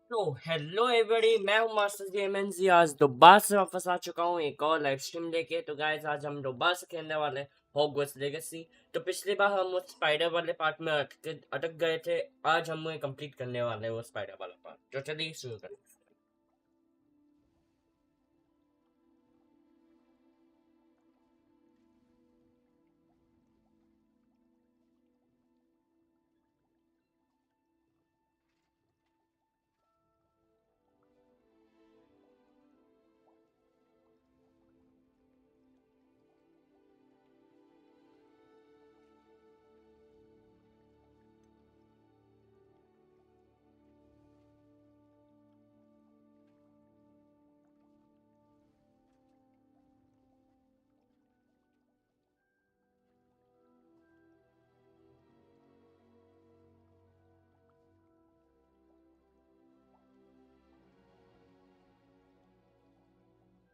तो hello everybody, मैं हूं मास्टर गेमेंजी। आज दोबारा से वापस आ चुका हूं एक और लाइव स्ट्रीम लेके। तो गाइस, आज हम दोबारा से खेलने वाले हॉगवर्ट्स लेगेसी। तो पिछली बार हम उस स्पाइडर वाले पार्ट में अटक गए थे। आज हम कंप्लीट करने वाले हैं वो स्पाइडर वाला पार्ट। तो चलिए शुरू करें।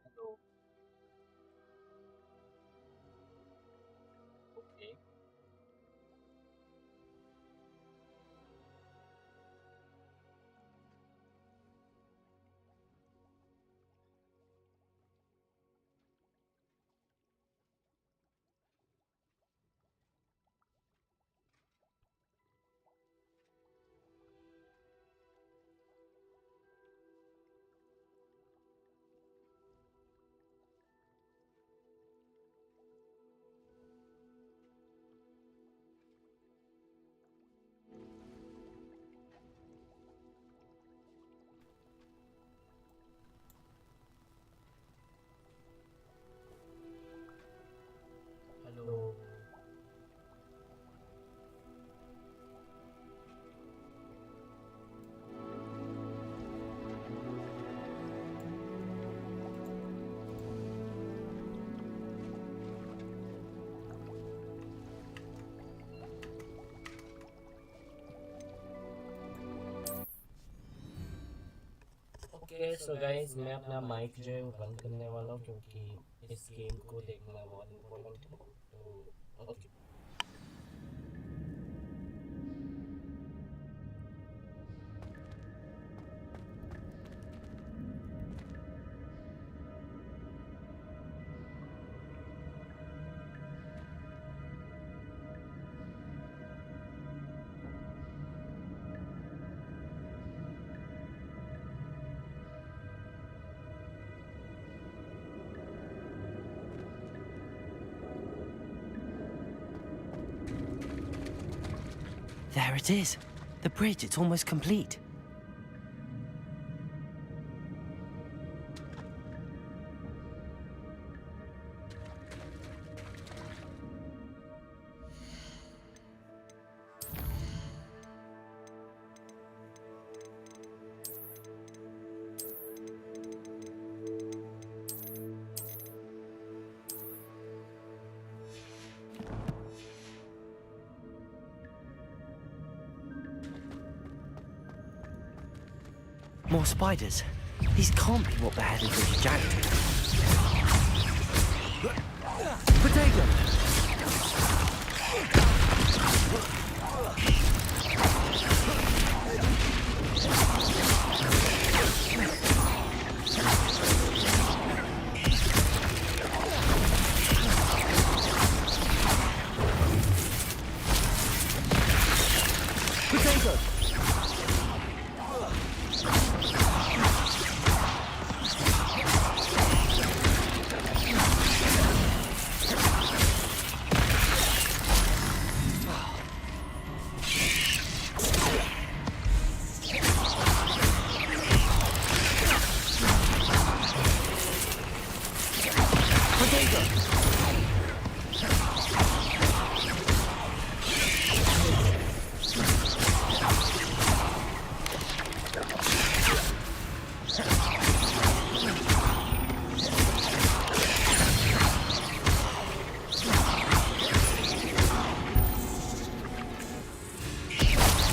Hello. Okay. Hello. Okay so guys, मैं अपना माइक जो है वो बंद करने वाला हूँ क्योंकि इस गेम को देखना बहुत इम्पोर्टेंट है। तो okay. There it is. The bridge, it's almost complete. More spiders. These can't be what beheaded British Jack did. Potato! Potato!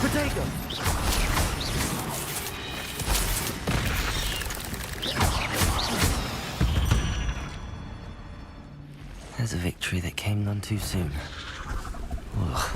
Potato! There's a victory that came none too soon. Ugh.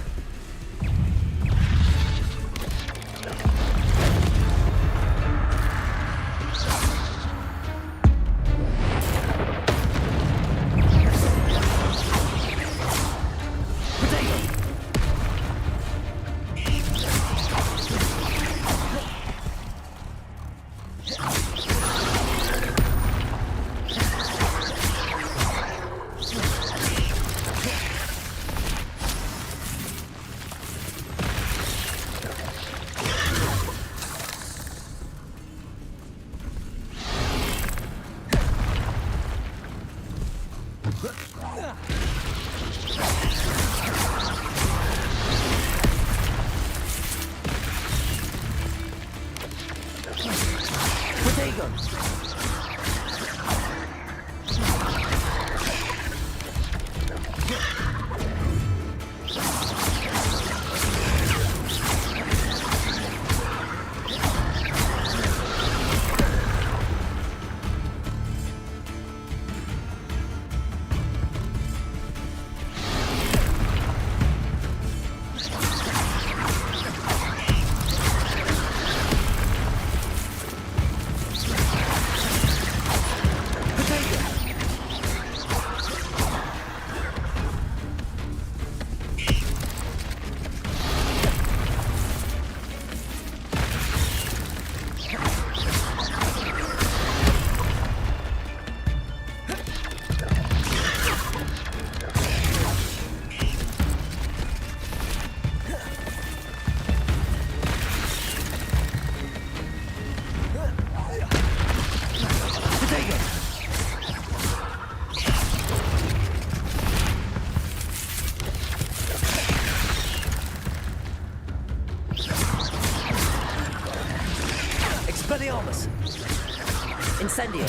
Incendio!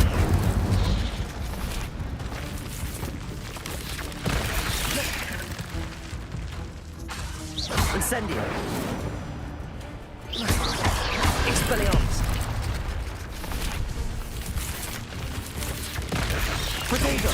Incendio! Expelliarmus! Protego!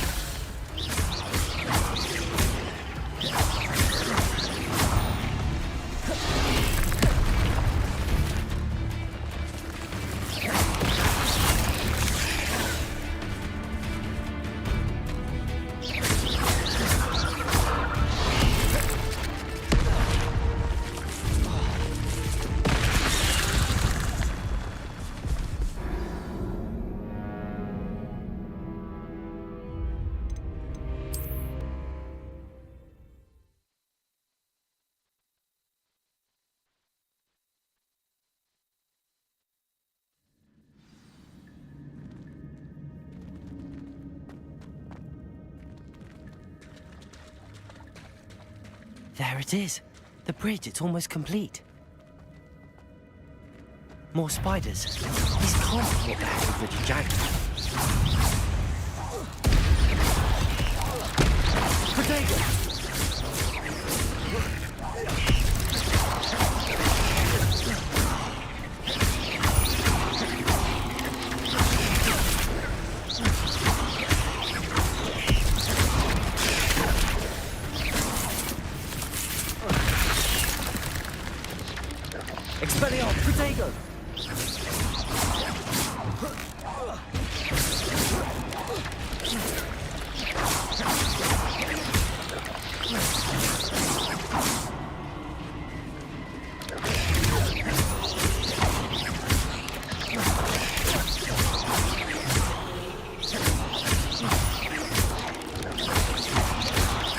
There it is. The bridge, it's almost complete. More spiders. These can't be what the heck with Richard Jack. Potato! Expelliarmus! Protego!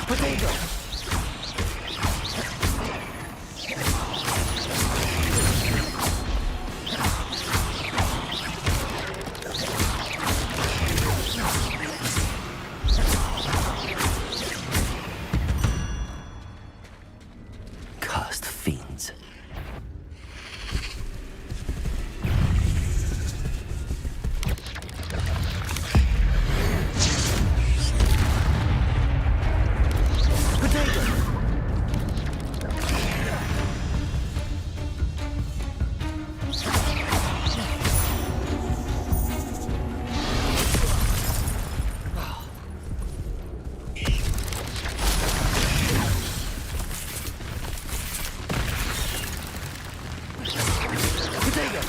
Protego! Cursed fiends. Potato! Potato!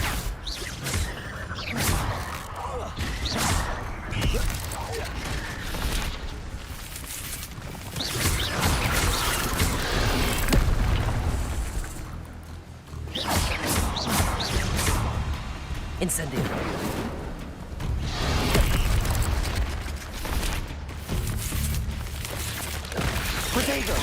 Incendio! Potato!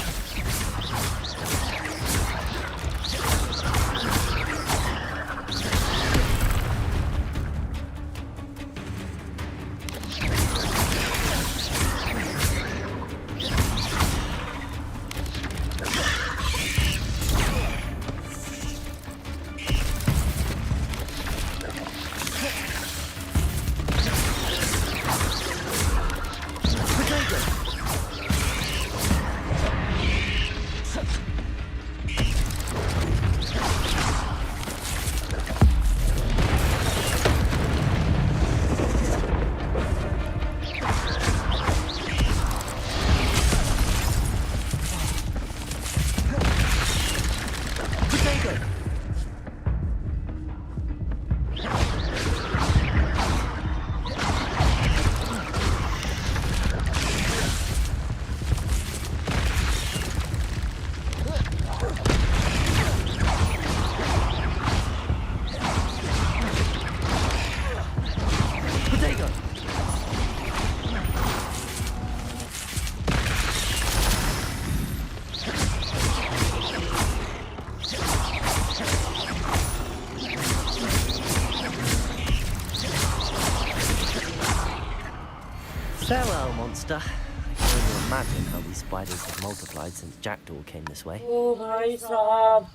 Farewell, monster. I can only imagine how these spiders have multiplied since Jackdaw came this way. Oh, भाई साहब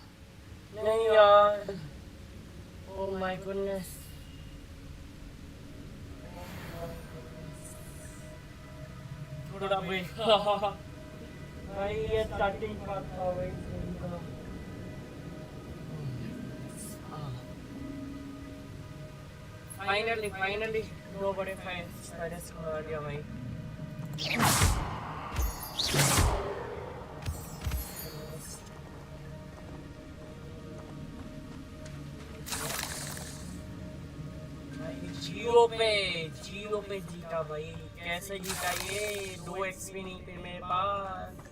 नहीं यार. Oh my goodness. पूरा भाई भाई ये starting part था भाई इनका फाइनली दो बड़े स्पाइडर्स को मार दिया भाई जीरो पे जीता भाई कैसे जीता ये 2 एक्सपी नहीं थे मेरे पास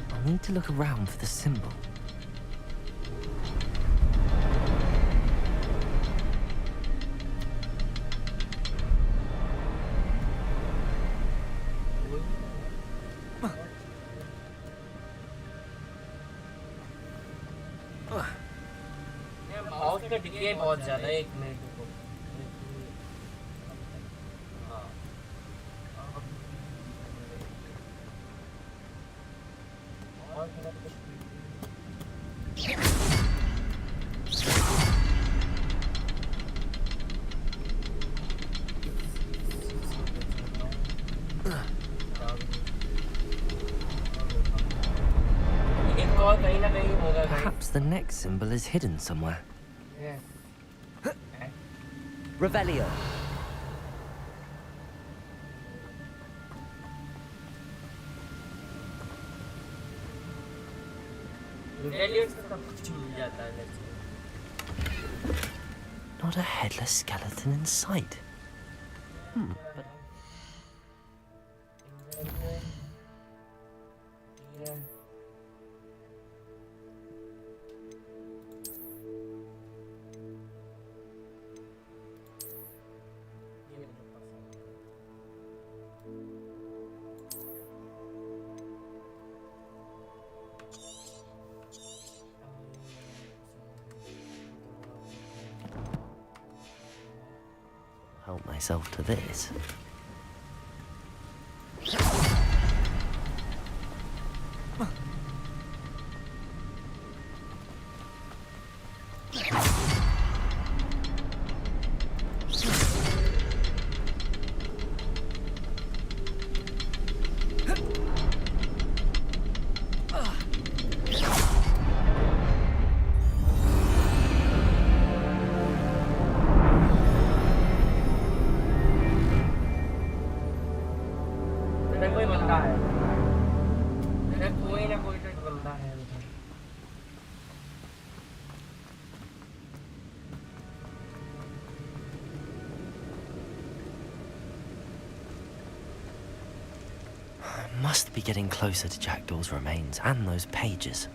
I need to look around for the symbol. Mouse का डिले बहुत ज्यादा है 1 मिनट को Perhaps the next symbol is hidden somewhere. Yeah. Revelio. Not a headless skeleton in sight. But help myself to this. Must be getting closer to Jackdaw's remains and those pages.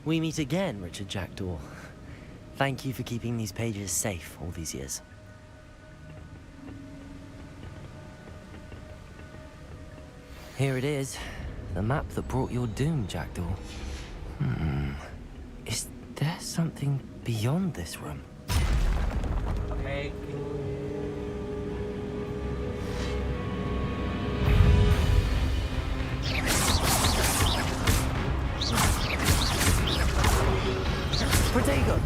We meet again, Richard Jackdaw. Thank you for keeping these pages safe all these years. Here it is, the map that brought your doom, Jackdaw. Is there something beyond this room? Okay. Protego!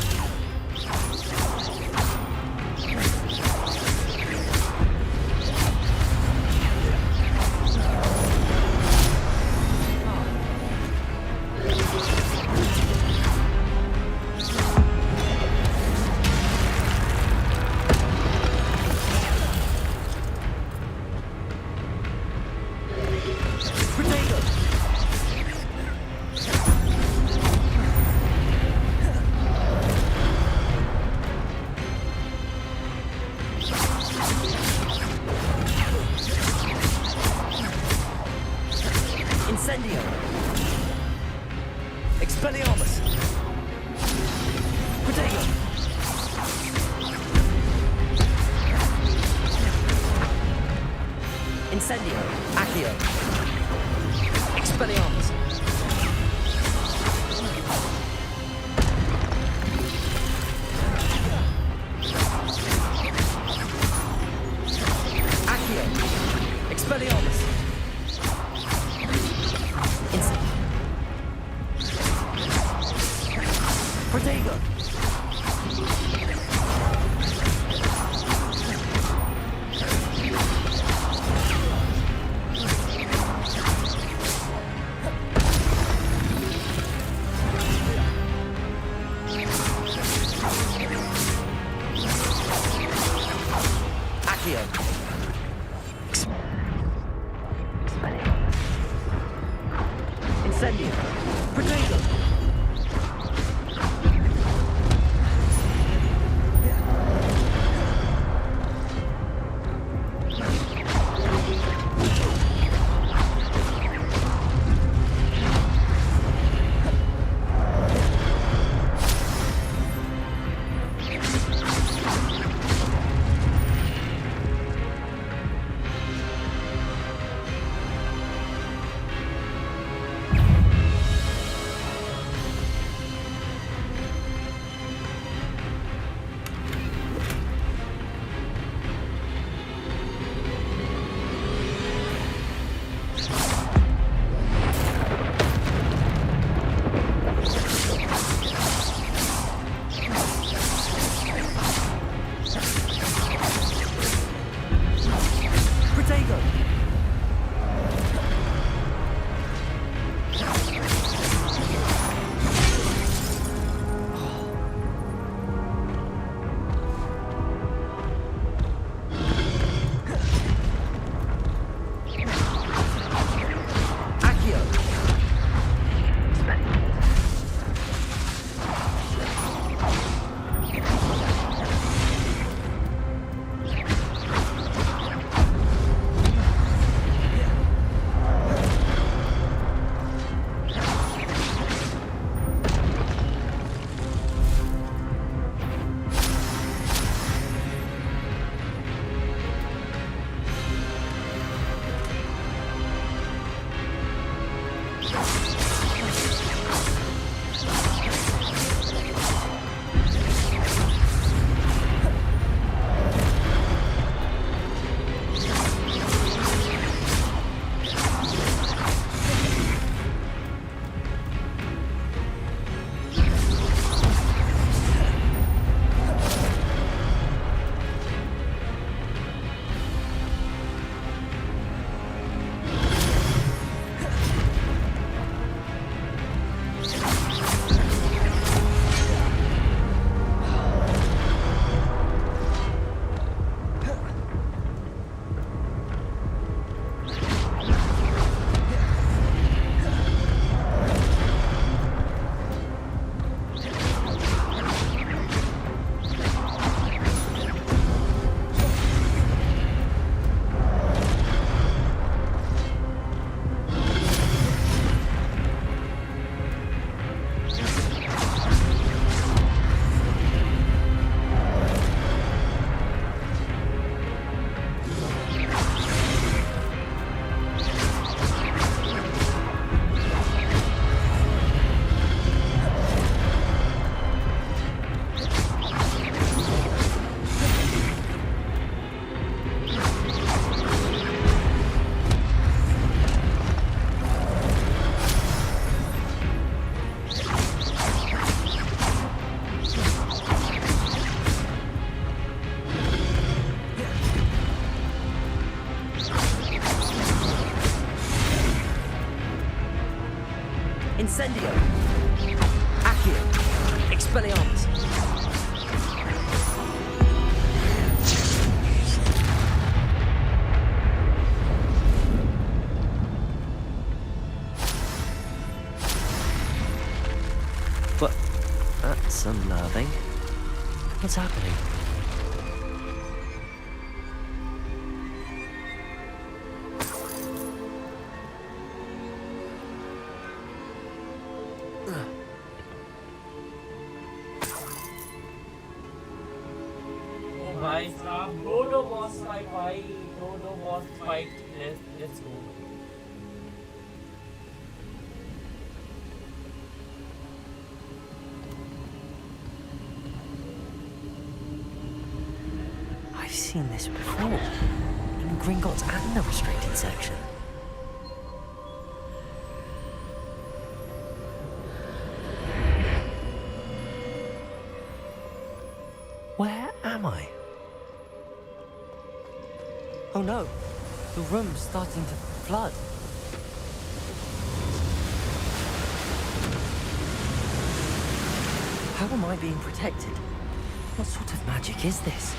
Incendio! Expelliarmus! Protego! Incendio. Accio. Expelliarmus. Accio. Expelliarmus. Incendio. Protego. Accio. Incendio. Protego. Protego. Accio. Incendio. Accio. Expelliarmus. But that's unnerving. What's happening? भाई साहब दो boss fight भाई दो boss fight. Let's go. I've seen this before. In Gringotts and the restricted section. Where am I? Oh no, the room's starting to flood. How am I being protected? What sort of magic is this?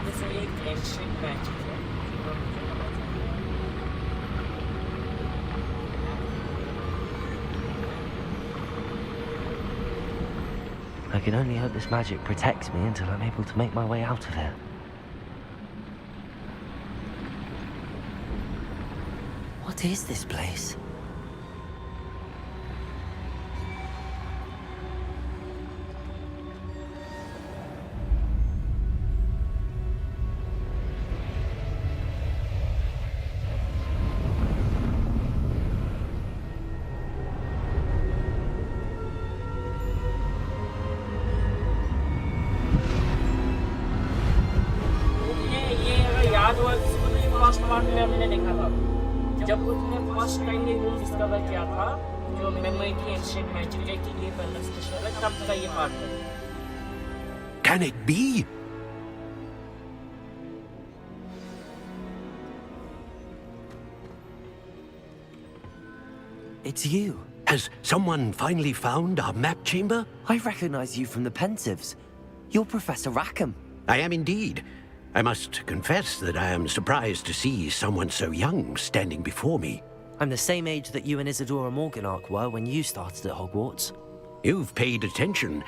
This is एक ancient magic है. I can only hope this magic protects me until I'm able to make my way out of here. What is this place? First part में हमने देखा था जब उसने first time ये room discover किया था जो मेमोरी की एंशिएंट मैजिक के लिए पहला स्पेशल है तब का ये पार्ट है. Can it be? It's you. Has someone finally found our map chamber? I recognize you from the Pensives. You're Professor Rackham. I am indeed. I must confess that I am surprised to see someone so young standing before me. I'm the same age that you and Isadora Morganach were when you started at Hogwarts. You've paid attention,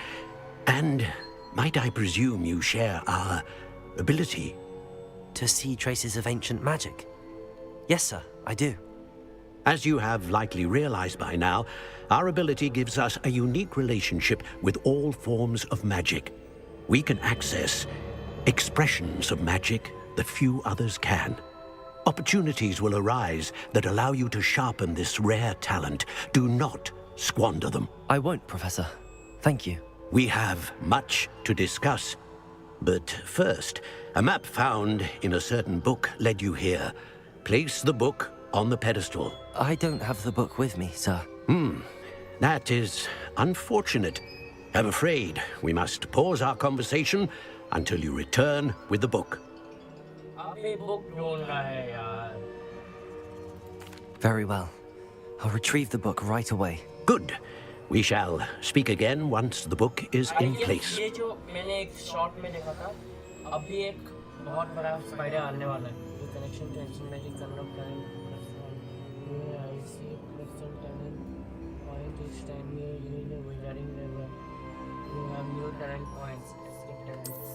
and might I presume you share our ability? To see traces of ancient magic? Yes, sir, I do. As you have likely realized by now, our ability gives us a unique relationship with all forms of magic. We can access expressions of magic that few others can. Opportunities will arise that allow you to sharpen this rare talent. Do not squander them. I won't, Professor. Thank you. We have much to discuss. But first, a map found in a certain book led you here. Place the book on the pedestal. I don't have the book with me, sir. That is unfortunate. I'm afraid we must pause our conversation until you return with the book. अबे book ढूंढना है यार. Very well. I'll retrieve the book right away. Good. We shall speak again once the book is in place. ये जो मैंने एक shot में देखा था अभी एक बहुत बड़ा स्पाइडर आने वाला है. ये connection to ancient magic convert करें. ये I C plus talent point is time ये wearing level. You have new talent points. Escape talents.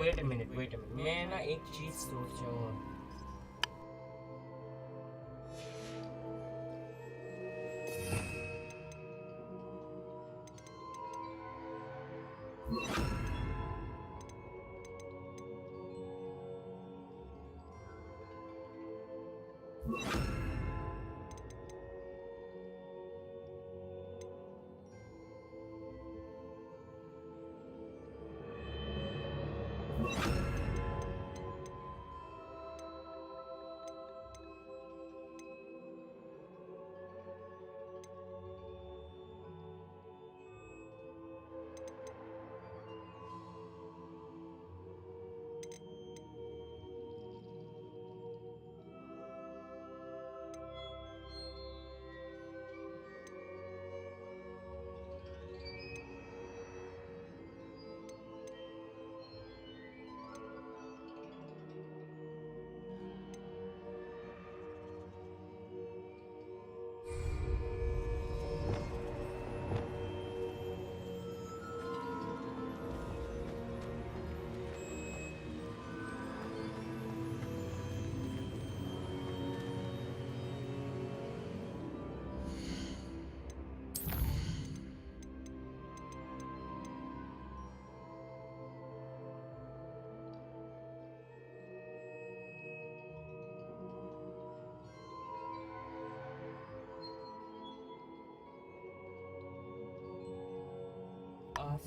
Wait a minute मैं ना एक चीज सोच रहा हूँ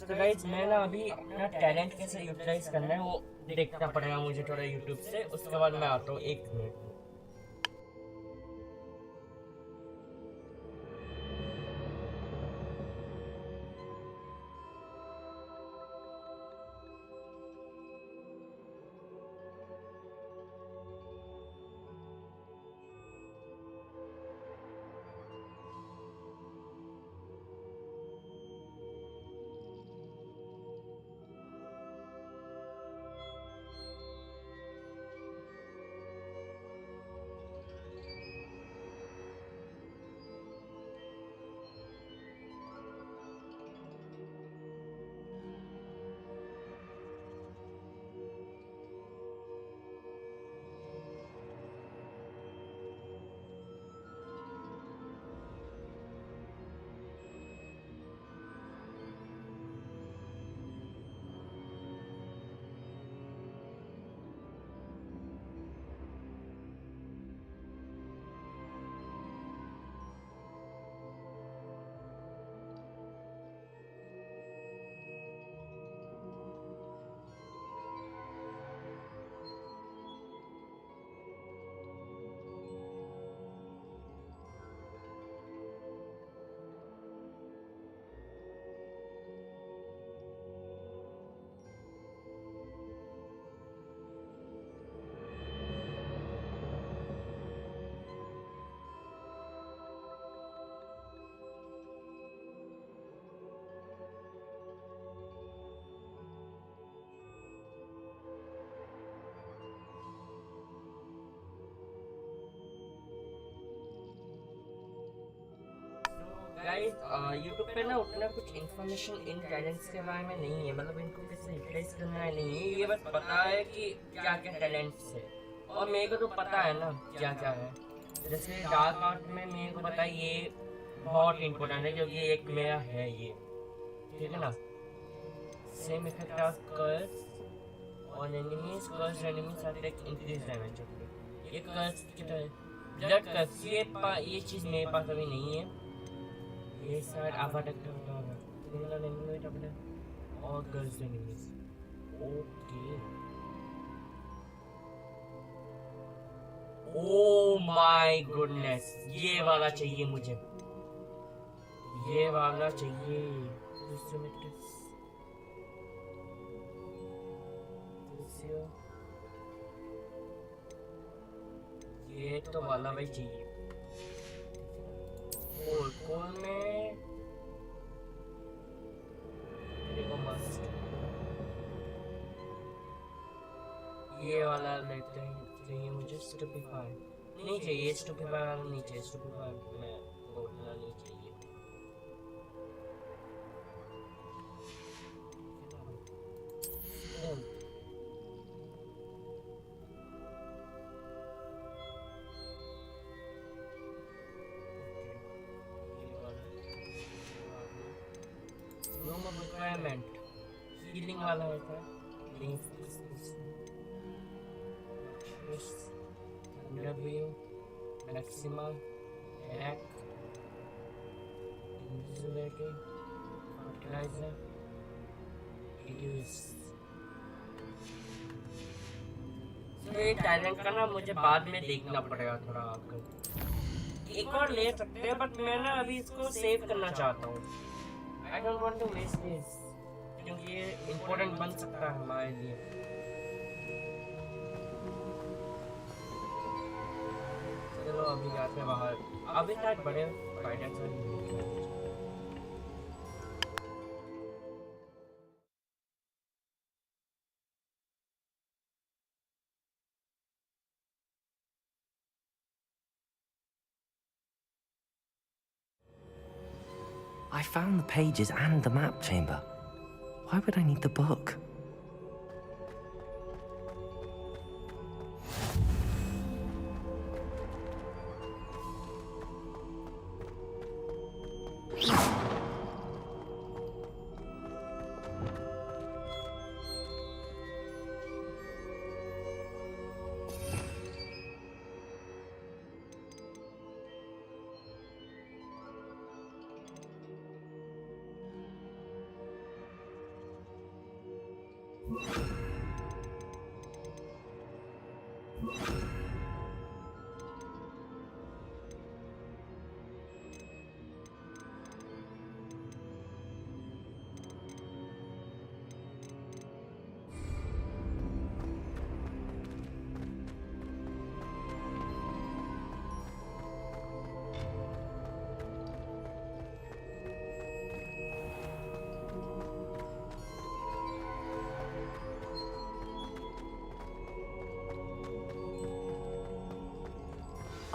तो गाइस मैं ना अभी अपना टैलेंट कैसे यूटिलाइज करना है वो देखना पड़ेगा मुझे थोड़ा यूट्यूब से उसके बाद मैं आता हूँ 1 मिनट गाइस यूट्यूब पे ना उतना कुछ इन्फॉर्मेशन इन टैलेंट्स के बारे में नहीं है मतलब इनको कैसे यूटिलाइज करना है नहीं है ये बस पता है कि क्या क्या टैलेंट्स है और मेरे को तो पता है ना क्या क्या है जैसे डार्क आर्ट में मेरे को पता है ये बहुत इंपॉर्टेंट है क्योंकि एक मेरा है ये ठीक है ना same effect of curse on enemies curse enemies are take increase damage ये कर्स की तरह ब्लड कर्स ये चीज़ मेरे पास अभी नहीं है ये शायद आपातक सिमिलर एनिमी टपले और girls enemies okay oh my goodness ये वाला चाहिए मुझे ये वाला चाहिए ये तो वाला भाई चाहिए कौन में देखो मस्त ये वाला लेते हैं चाहिए मुझे स्टूपिफाई नहीं चाहिए स्टूपिफाई वाला नहीं चाहिए स्टूपिफाई में बोलना नहीं चाहिए एलिमेंट हीलिंग वाला होता है W मैक्सिमा रैक इंसुलेटर फर्टिलाइजर रिड्यूस। तो ये टैलेंट का ना मुझे बाद में देखना पड़ेगा थोड़ा आकर। एक और ले सकते हैं बट मैं ना अभी इसको सेव करना चाहता हूँ। I don't want to waste this क्योंकि ये इम्पोर्टेंट बन सकता है हमारे लिए। चलो अभी जाते हैं बाहर। अभी शायद बड़े स्पाइडर से I found the pages and the map chamber. Why would I need the book?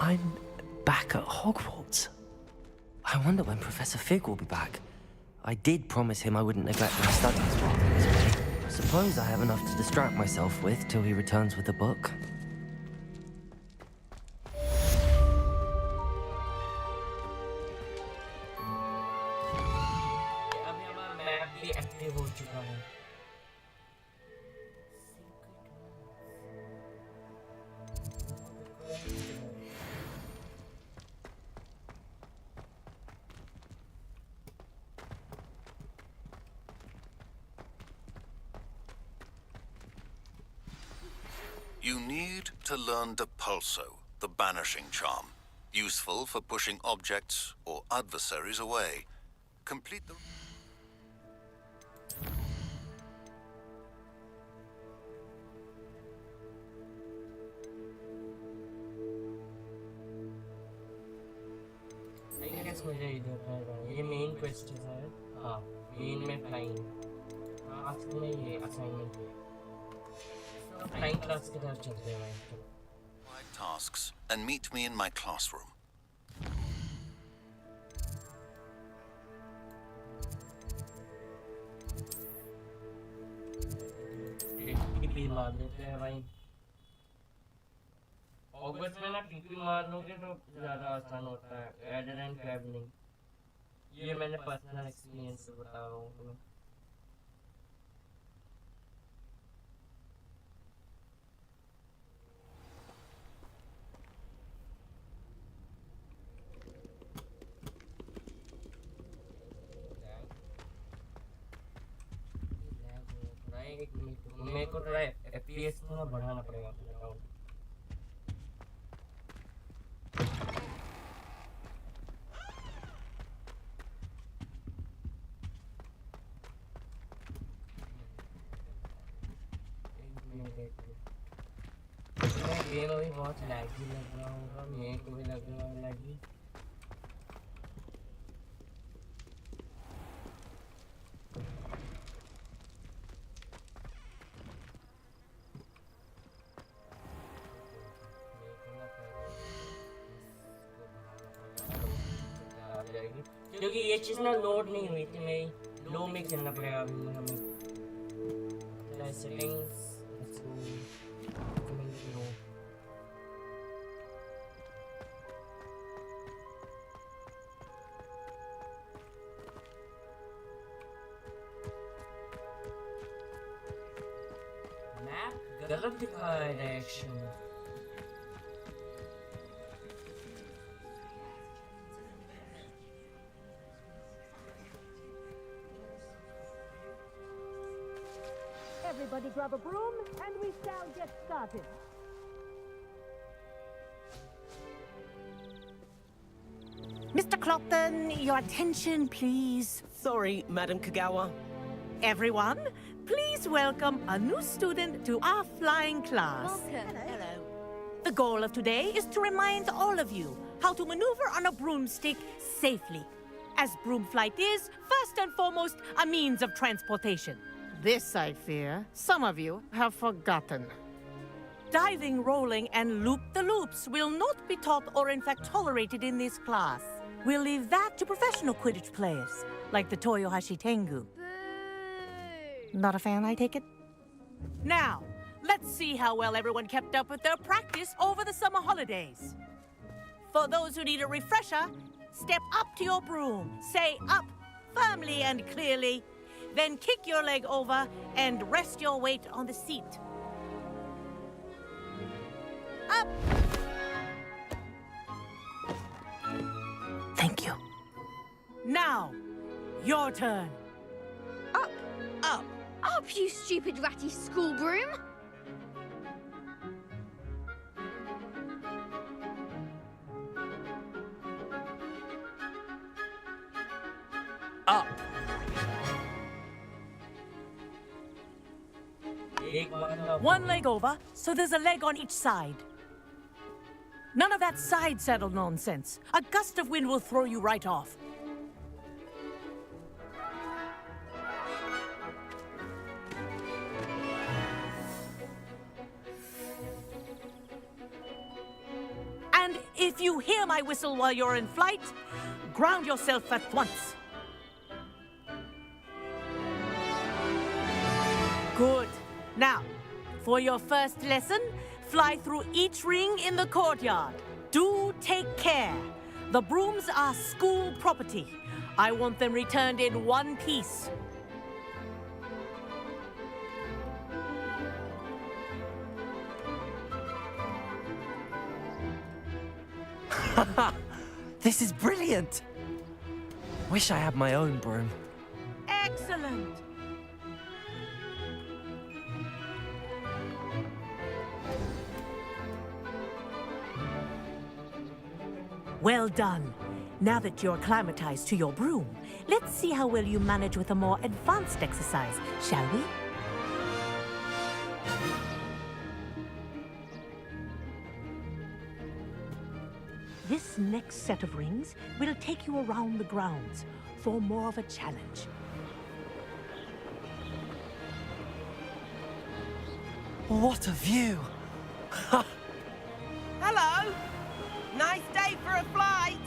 I'm back at Hogwarts. I wonder when Professor Fig will be back. I did promise him I wouldn't neglect my studies while he was away. Suppose I have enough to distract myself with till he returns with the book. अभी हमारा map भी active हो चुका है। You need to learn the Pulso, the banishing charm, useful for pushing objects or adversaries away. Complete the... I guess मुझे इधर है ये मेन क्वेस्ट है। हाँ मेन में फ्लाइंग आज में ये असाइनमेंट है। तो फ्लाइंग क्लास की तरफ चलते हैं भाई। tasks and meet me in my classroom. टिकली मार देते हैं भाई। ऑगस्ट में ना टिकली मार लोगे तो ज़्यादा आसान होता है एडर एंड ट्रैवलिंग। ये मैंने पर्सनल एक्सपीरियंस से बता रहा हूँ तुम्हें। मेरे को थोड़ा FPS को ना बढ़ाना पड़ेगा। गेम अभी बहुत लैगी लग रहा होगा, मेरे को भी लग रहा है लैगी। क्योंकि ये चीज़ ना लोड नहीं हुई थी, मेरी लो में खेलना पड़ेगा अभी हमें। Settings Graphic direction. Everybody grab a broom, and we shall get started. Mr. Clopton, your attention, please. Sorry, Madam Kagawa. Everyone, please welcome a new student to our flying class. Hello. The goal of today is to remind all of you how to maneuver on a broomstick safely, as broom flight is, first and foremost, a means of transportation. This, I fear, some of you have forgotten. Diving, rolling, and loop-the-loops will not be taught or in fact tolerated in this class. We'll leave that to professional Quidditch players, like the Toyohashi Tengu. Not a fan, I take it? Now, let's see how well everyone kept up with their practice over the summer holidays. For those who need a refresher, step up to your broom, say up firmly and clearly, then kick your leg over and rest your weight on the seat. Up! Thank you. Now, your turn. Up, Up. up, you stupid ratty school broom! Up. Take one up. One leg over, so there's a leg on each side. None of that side saddle nonsense. A gust of wind will throw you right off. And if you hear my whistle while you're in flight, ground yourself at once. Good. Now, for your first lesson, fly through each ring in the courtyard. Do take care. The brooms are school property. I want them returned in one piece. This is brilliant! Wish I had my own broom. Excellent. Well done. Now that you're acclimatized to your broom, let's see how well you manage with a more advanced exercise, shall we? This next set of rings will take you around the grounds for more of a challenge. What a view! Hello. Nice day for a flight.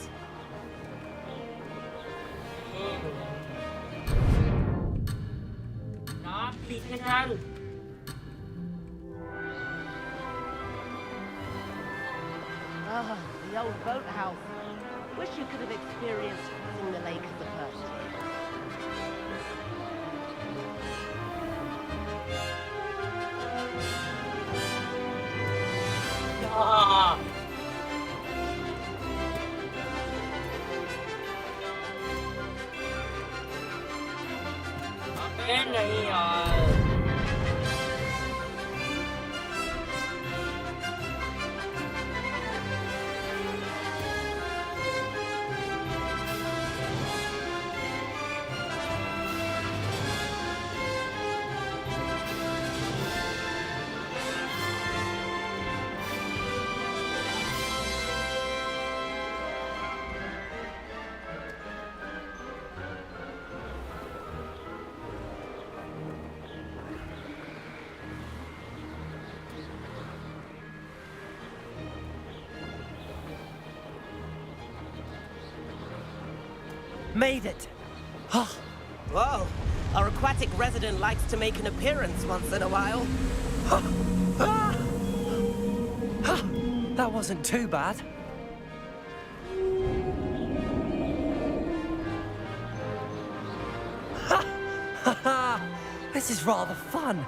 Not physical. Ah, the old boathouse. Wish you could have experienced crossing the lake for the first time. Ah. अबे नहीं यार Made it! Whoa. Our aquatic resident likes to make an appearance once in a while. That wasn't too bad. This is rather fun.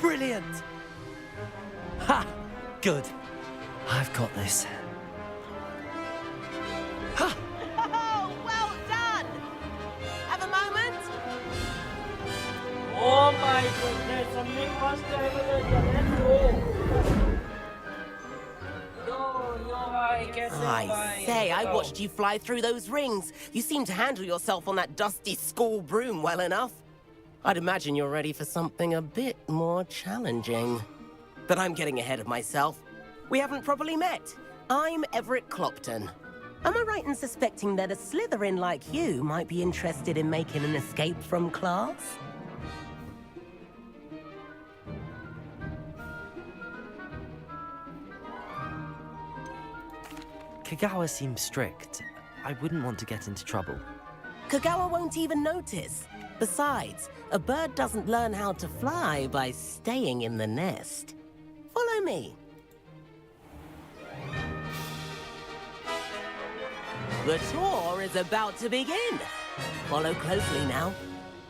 Brilliant! Ha! Good. I've got this. Ha! Oh, well done! Have a moment? Oh my goodness, something must have happened. Let's go. I guess I say, I watched you fly through those rings. You seem to handle yourself on that dusty school broom well enough. I'd imagine you're ready for something a bit more challenging. But I'm getting ahead of myself. We haven't properly met. I'm Everett Clopton. Am I right in suspecting that a Slytherin like you might be interested in making an escape from class? Kagawa seems strict. I wouldn't want to get into trouble. Kagawa won't even notice. Besides, a bird doesn't learn how to fly by staying in the nest. Follow me. The tour is about to begin. Follow closely now.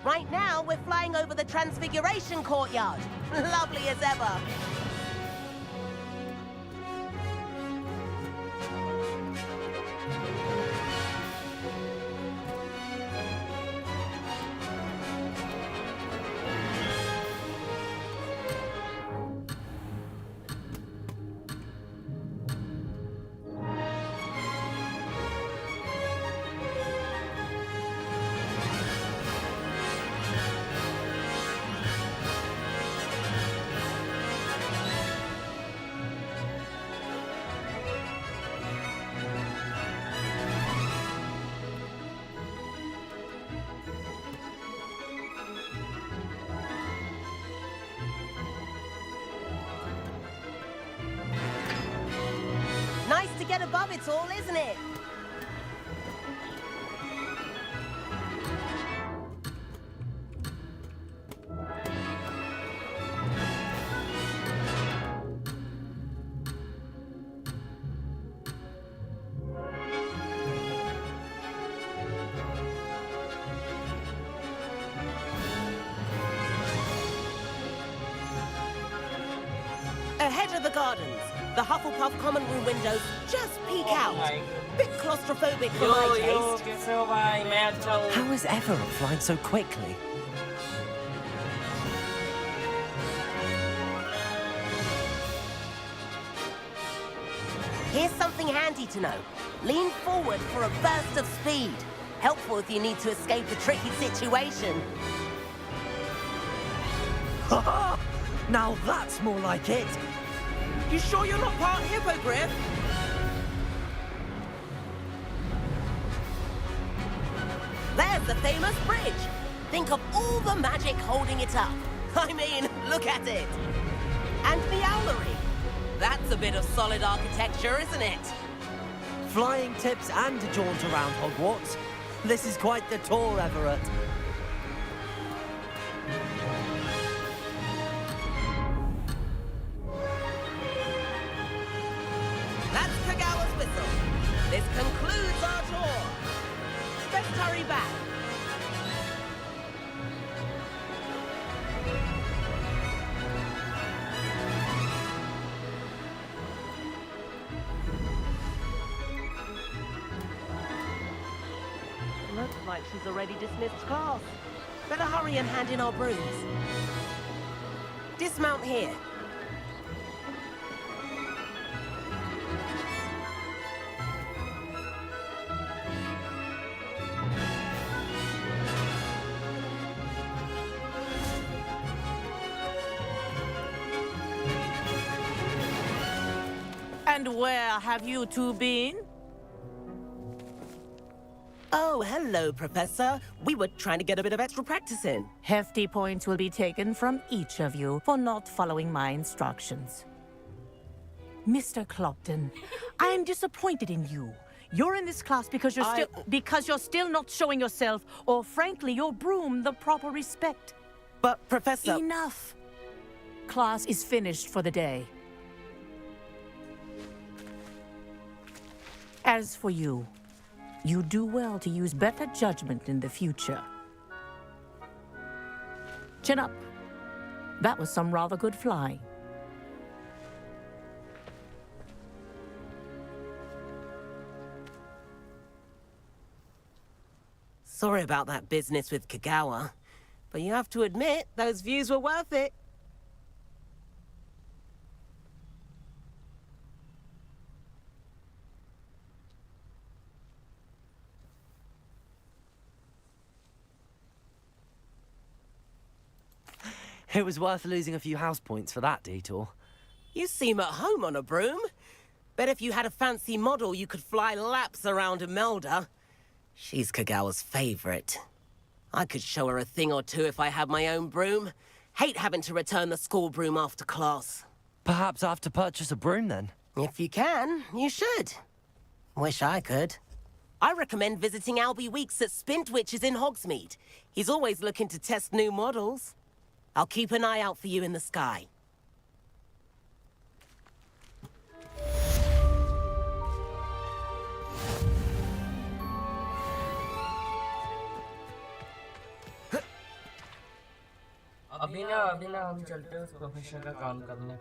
Right now, we're flying over the Transfiguration Courtyard. Lovely as ever. Nice to get above it all, isn't it? Ahead of the gardens, the Hufflepuff common room windows just peek out. my Bit claustrophobic for my taste. que se vai, metal. How is Everett flying so quickly? Here's something handy to know. Lean forward for a burst of speed. Helpful if you need to escape a tricky situation. Now that's more like it. You sure you're not part hippogriff? There's the famous bridge. Think of all the magic holding it up. I mean, look at it. And the owlery. That's a bit of solid architecture, isn't it? Flying tips and a jaunt around Hogwarts. This is quite the tour, Everett. That's Kagawa's whistle. This concludes our tour. Let's hurry back. Looks like she's already dismissed class. Better hurry and hand in our brooms. Dismount here. And where have you two been? Oh, hello, Professor. We were trying to get a bit of extra practice in. Hefty points will be taken from each of you for not following my instructions. Mr. Clopton, I am disappointed in you. You're in this class because you're still not showing yourself, or frankly, your broom the proper respect. But, Professor... Enough. Class is finished for the day. As for you, you do well to use better judgment in the future. Chin up. That was some rather good flying. Sorry about that business with Kagawa, but you have to admit, those views were worth it. It was worth losing a few house points for that detour. You seem at home on a broom. Bet if you had a fancy model, you could fly laps around Imelda. She's Kagawa's favorite. I could show her a thing or two if I had my own broom. Hate having to return the school broom after class. Perhaps I have to purchase a broom then. If you can, you should. Wish I could. I recommend visiting Albie Weeks at Spintwitches in Hogsmeade. He's always looking to test new models. I'll keep an eye out for you in the sky. अभी ना हम चलते हैं उस professor का काम करने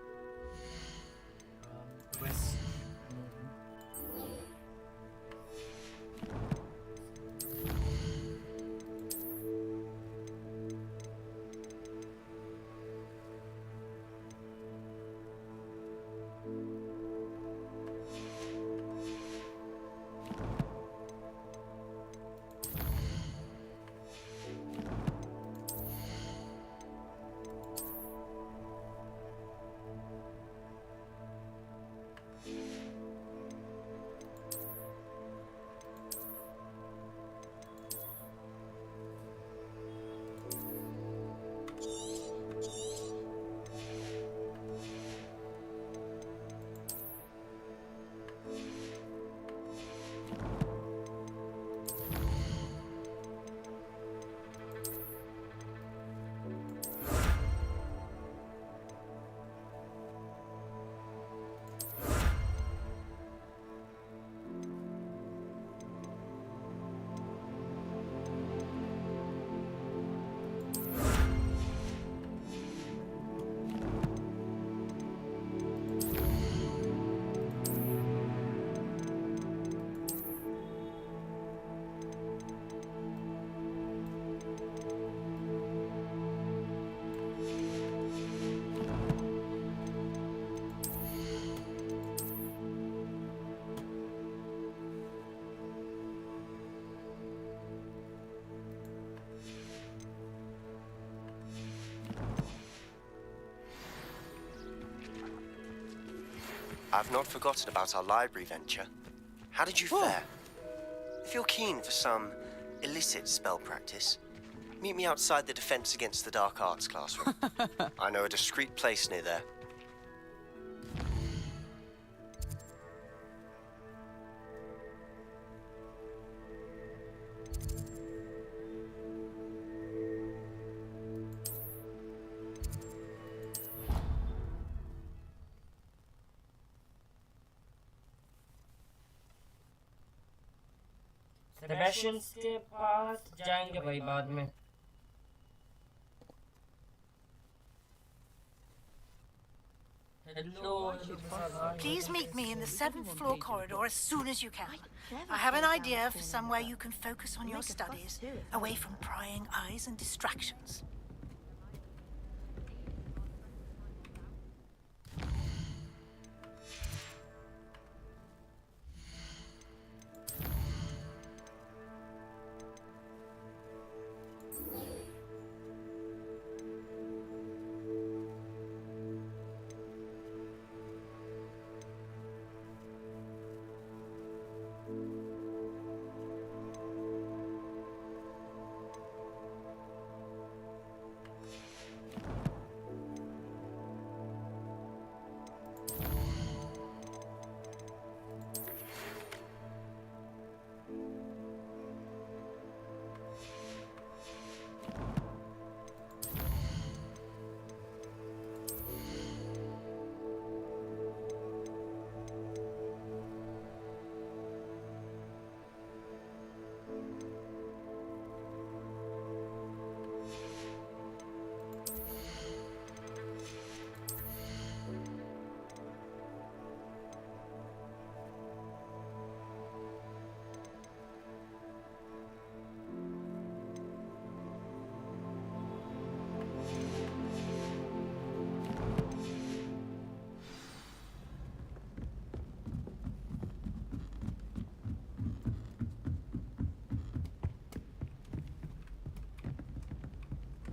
I've not forgotten about our library venture. How did you fare? If you're keen for some illicit spell practice, meet me outside the Defense Against the Dark Arts classroom. I know a discreet place near there. सेबेस्टियंस के पास जाएंगे भाई बाद में Please meet me in the 7th floor corridor as soon as you can. I have an idea for somewhere you can focus on your studies, away from prying eyes and distractions.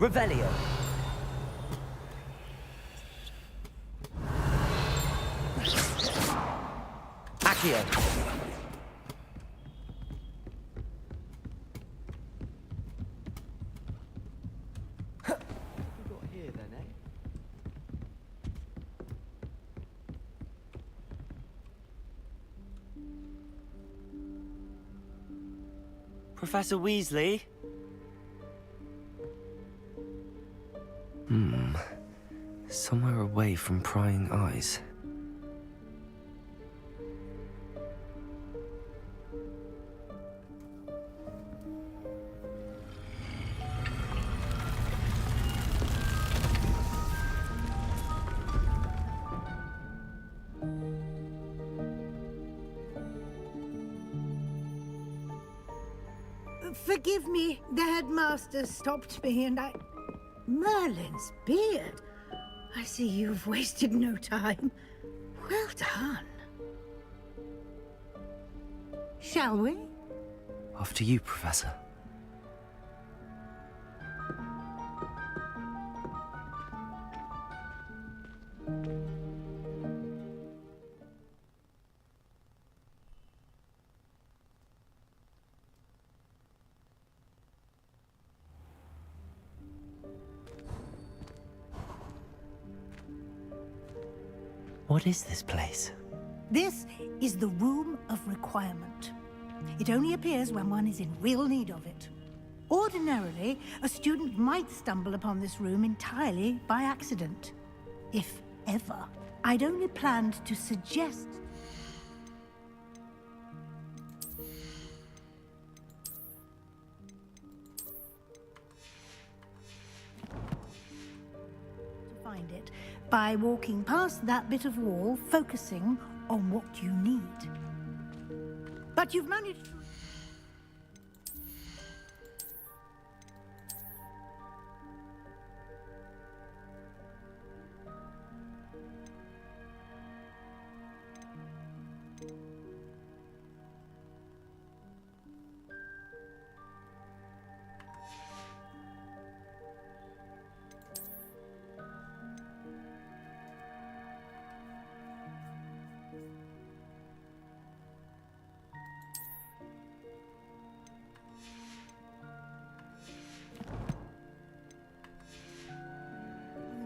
Revelio. Accio. Professor Weasley? Somewhere away from prying eyes. Forgive me, the headmaster stopped me and I... Merlin's beard. I see you've wasted no time. Well done. Shall we? After you, Professor. What is this place? This is the Room of Requirement. It only appears when one is in real need of it. Ordinarily, a student might stumble upon this room entirely by accident. If ever. I'd only planned to suggest... to find it by walking past that bit of wall, focusing on what you need. But you've managed to...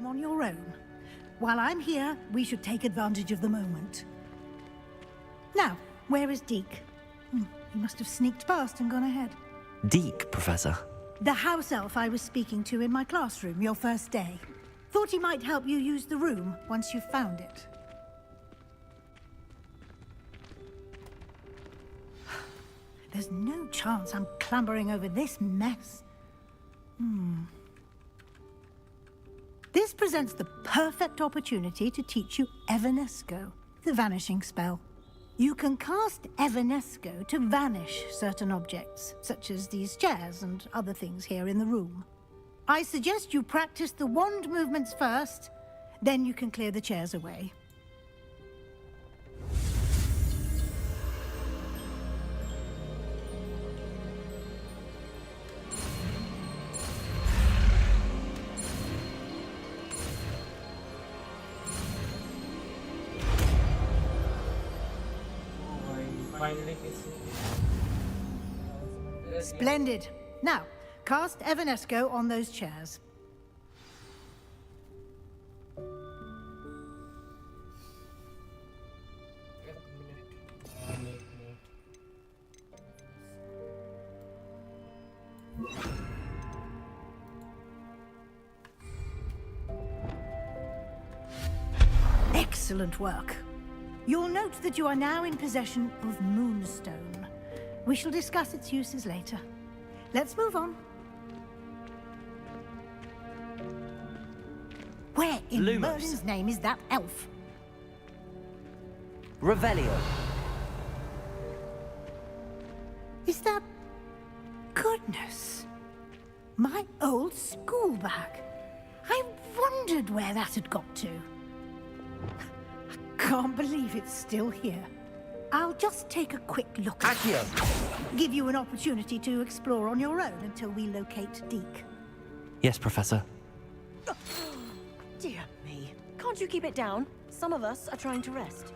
on your own. While I'm here, we should take advantage of the moment. Now, where is Deke? He must have sneaked past and gone ahead. Deke, Professor. The house elf I was speaking to in my classroom your first day. Thought he might help you use the room once you've found it. There's no chance I'm clambering over this mess. This presents the perfect opportunity to teach you Evanesco, the vanishing spell. You can cast Evanesco to vanish certain objects, such as these chairs and other things here in the room. I suggest you practice the wand movements first, then you can clear the chairs away. Splendid. Now, cast Evanesco on those chairs. Excellent work. You'll note that you are now in possession of Moonstone. We shall discuss its uses later. Let's move on. Where in Lumos. Merlin's name is that elf? Revelio. Is that... Goodness. My old school bag. I wondered where that had got to. I can't believe it's still here. I'll just take a quick look. Accio. Give you an opportunity to explore on your own until we locate Deke. Yes, Professor. Dear me. Can't you keep it down? Some of us are trying to rest.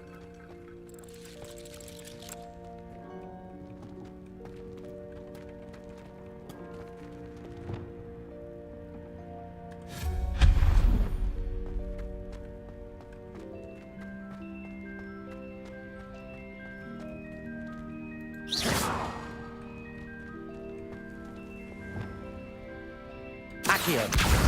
Accio!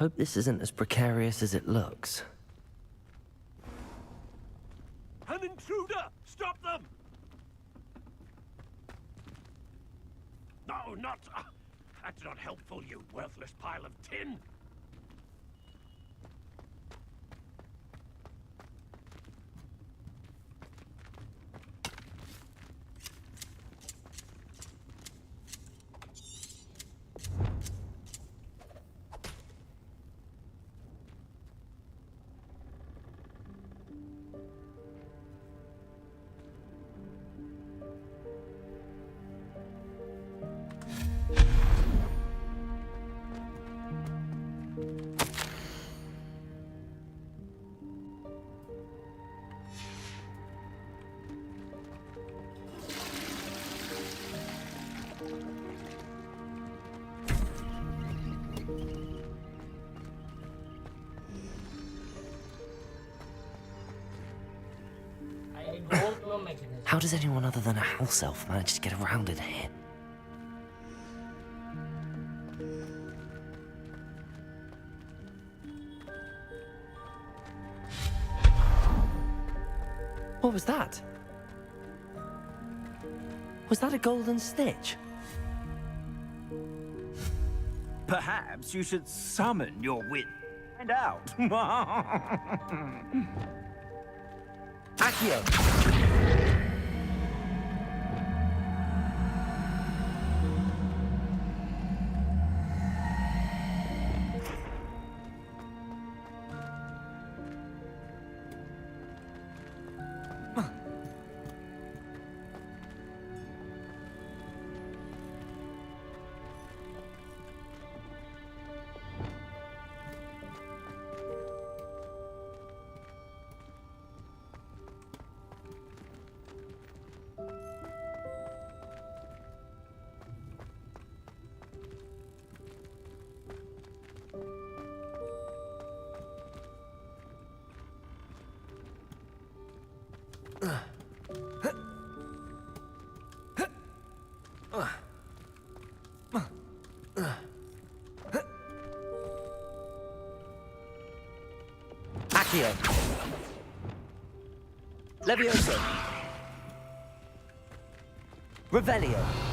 Hope this isn't as precarious as it looks. An intruder! Stop them! No, not... that's not helpful, you worthless pile of tin! How does anyone other than a house elf manage to get around in here? What was that? Was that a golden snitch? Perhaps you should summon your wit. Find out. Accio! Accio! Levioso! Revelio!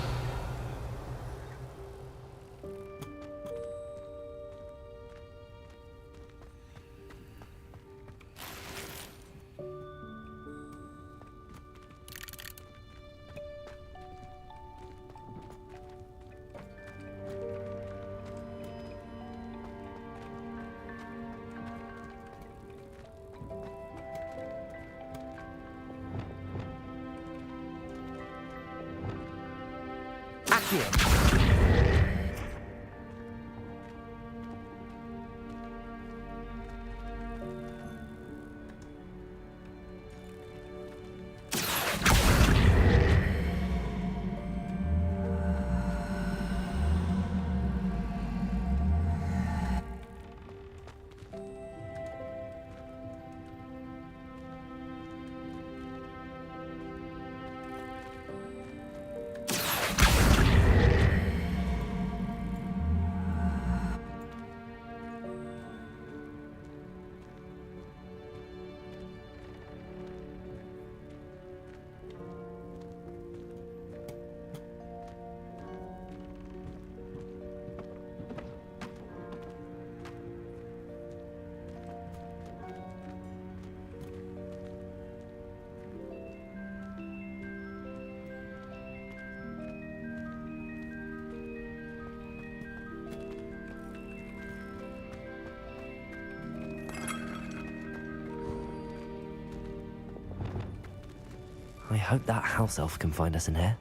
I hope that house elf can find us in here.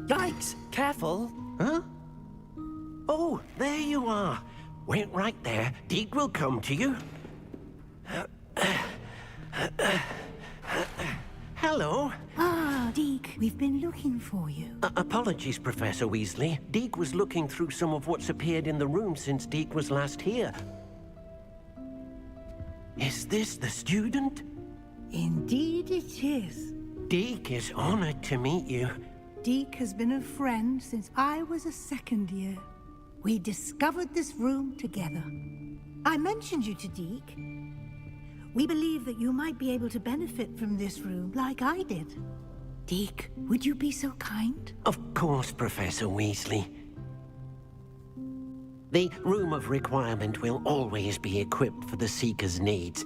Yikes! Careful! Huh? Oh, there you are. Wait right there. Deke will come to you. Hello. Ah, Deke, we've been looking for you. Apologies, Professor Weasley. Deke was looking through some of what's appeared in the room since Deke was last here. Is this the student? Indeed it is. Deke is honored to meet you. Deke has been a friend since I was a second year. We discovered this room together. I mentioned you to Deke. We believe that you might be able to benefit from this room like I did. Deke, would you be so kind? Of course, Professor Weasley. The Room of Requirement will always be equipped for the Seeker's needs.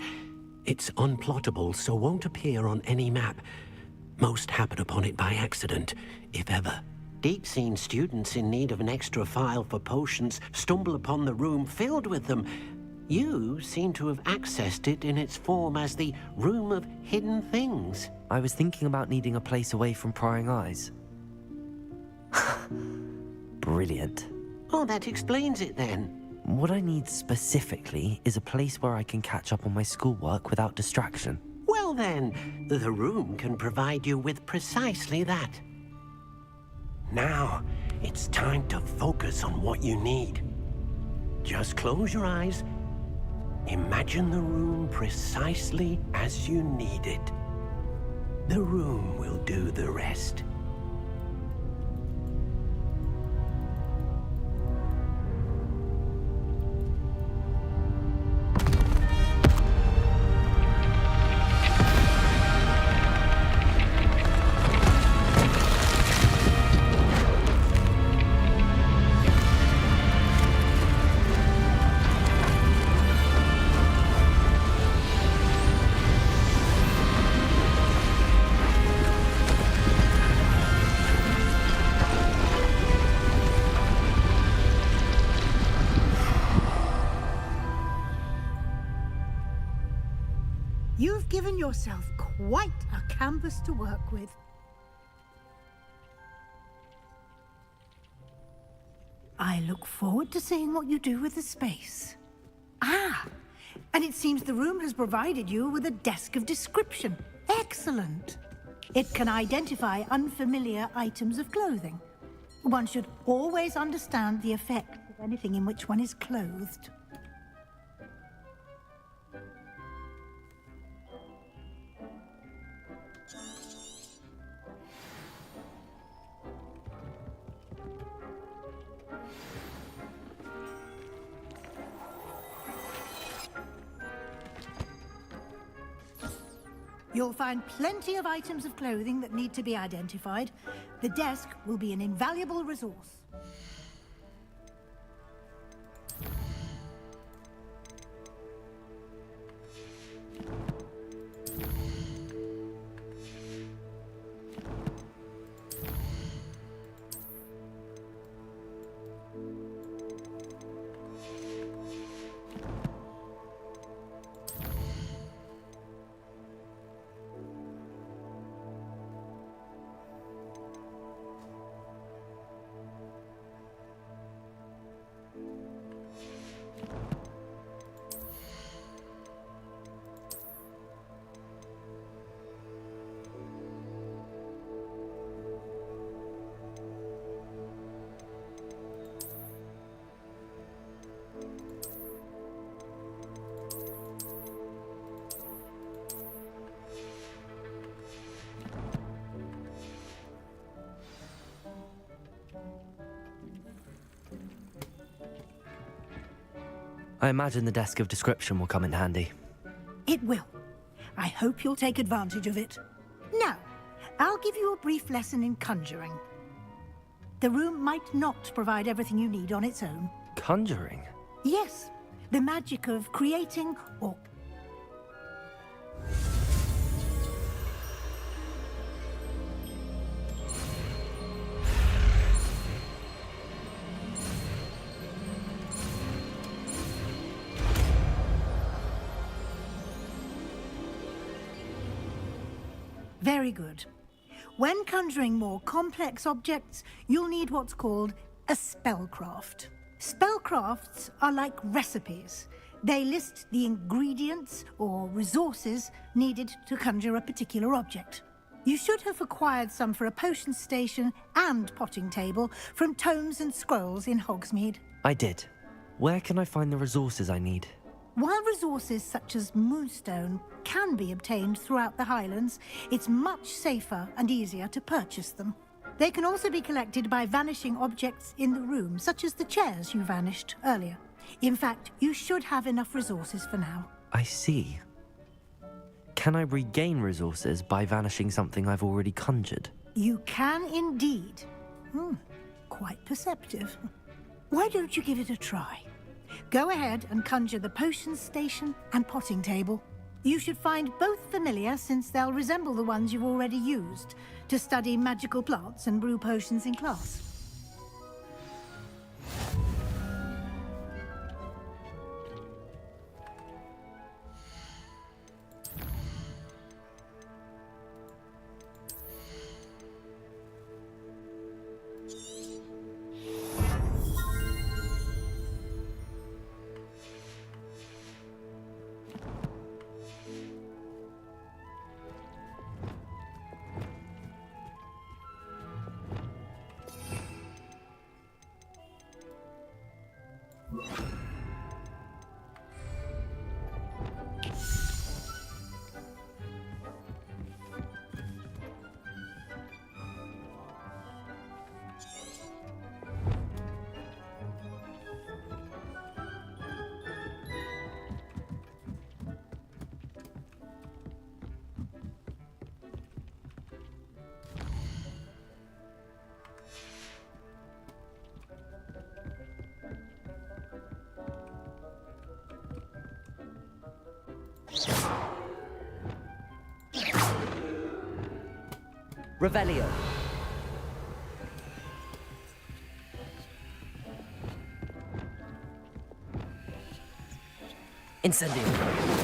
It's unplottable, so won't appear on any map. Most happen upon it by accident, if ever. Deke's seen students in need of an extra file for potions stumble upon the room filled with them. You seem to have accessed it in its form as the Room of Hidden Things. I was thinking about needing a place away from prying eyes. Brilliant. Oh, that explains it then. What I need specifically is a place where I can catch up on my schoolwork without distraction. Well then, the room can provide you with precisely that. Now, it's time to focus on what you need. Just close your eyes. Imagine the room precisely as you need it. The room will do the rest. You've given yourself quite a canvas to work with. I look forward to seeing what you do with the space. Ah, and it seems the room has provided you with a desk of description. Excellent. It can identify unfamiliar items of clothing. One should always understand the effect of anything in which one is clothed. You'll find plenty of items of clothing that need to be identified. The desk will be an invaluable resource. I imagine the desk of description will come in handy. It will. I hope you'll take advantage of it. Now, I'll give you a brief lesson in conjuring. The room might not provide everything you need on its own. Conjuring? Yes, the magic of creating or... Very good. When conjuring more complex objects, you'll need what's called a spellcraft. Spellcrafts are like recipes. They list the ingredients or resources needed to conjure a particular object. You should have acquired some for a potion station and potting table from tomes and scrolls in Hogsmeade. I did. Where can I find the resources I need? While resources such as moonstone can be obtained throughout the Highlands, it's much safer and easier to purchase them. They can also be collected by vanishing objects in the room, such as the chairs you vanished earlier. In fact, you should have enough resources for now. I see. Can I regain resources by vanishing something I've already conjured? You can indeed. Quite perceptive. Why don't you give it a try? Go ahead and conjure the potion station and potting table. You should find both familiar, since they'll resemble the ones you've already used to study magical plants and brew potions in class. Revelio. Incendio.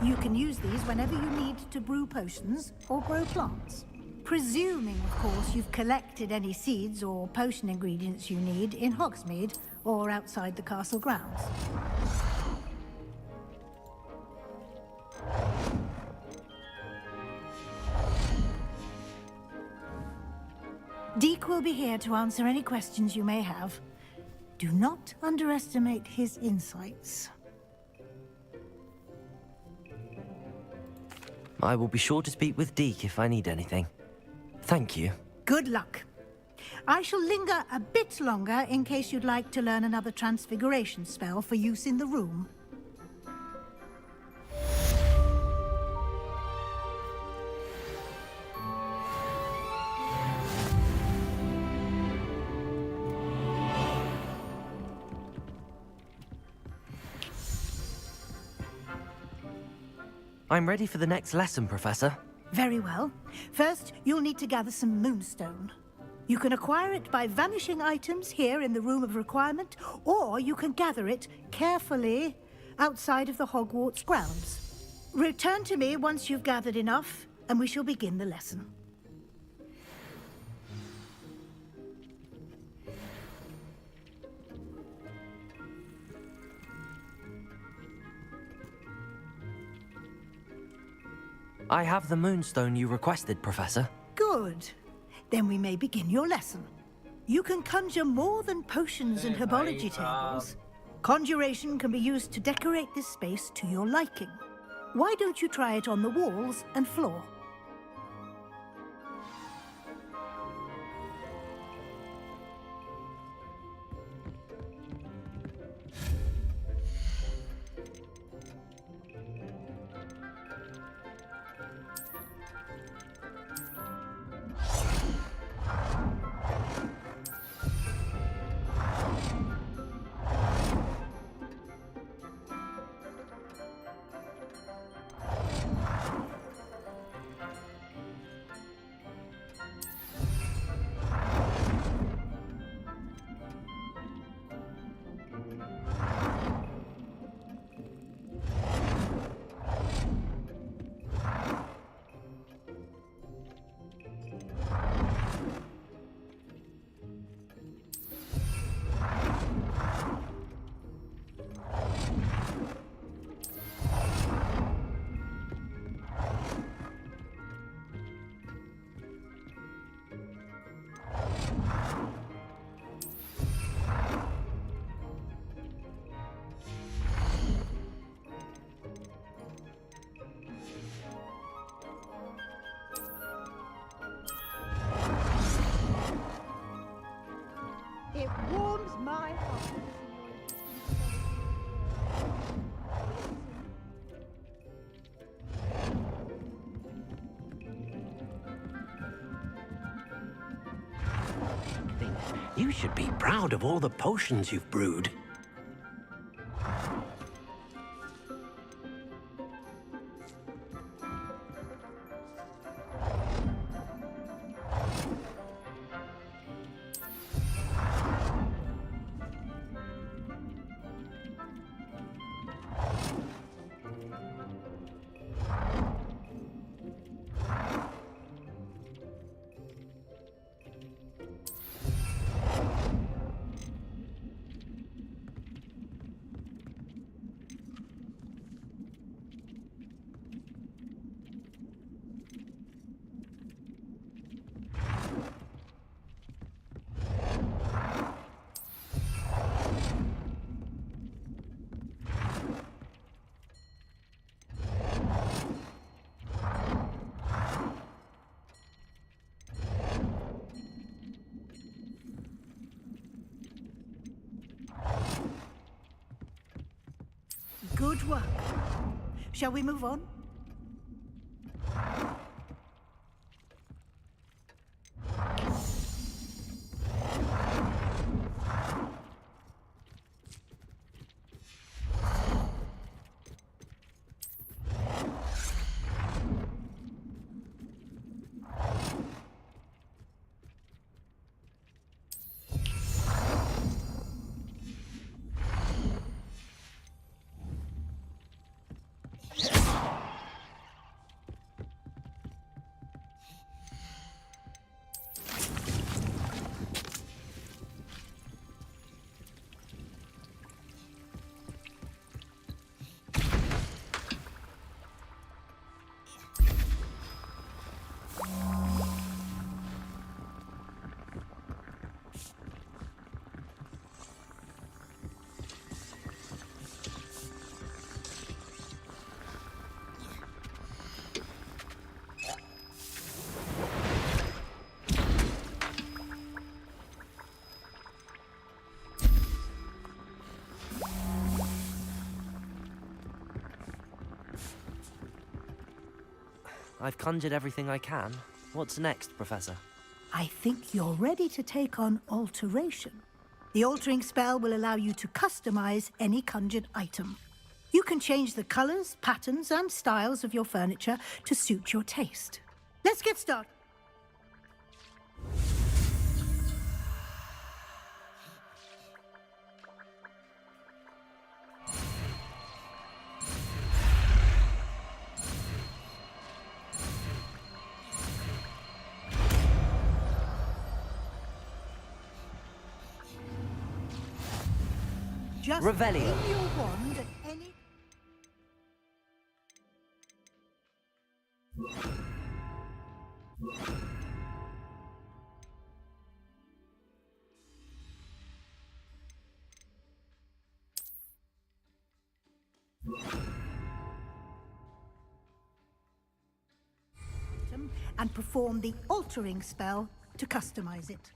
You can use these whenever you need to brew potions or grow plants. Presuming, of course, you've collected any seeds or potion ingredients you need in Hogsmeade or outside the castle grounds. Deke will be here to answer any questions you may have. Do not underestimate his insights. I will be sure to speak with Deke if I need anything. Thank you. Good luck. I shall linger a bit longer in case you'd like to learn another transfiguration spell for use in the room. I'm ready for the next lesson, Professor. Very well. First, you'll need to gather some moonstone. You can acquire it by vanishing items here in the Room of Requirement, or you can gather it carefully outside of the Hogwarts grounds. Return to me once you've gathered enough, and we shall begin the lesson. I have the moonstone you requested, Professor. Good. Then we may begin your lesson. You can conjure more than potions and herbology tables. Conjuration can be used to decorate this space to your liking. Why don't you try it on the walls and floor? It warms my heart. You should be proud of all the potions you've brewed. Good work. Shall we move on? I've conjured everything I can. What's next, Professor? I think you're ready to take on alteration. The altering spell will allow you to customize any conjured item. You can change the colors, patterns, and styles of your furniture to suit your taste. Let's get started. Just Revelio. aim your wand at any... and perform the altering spell to customize it.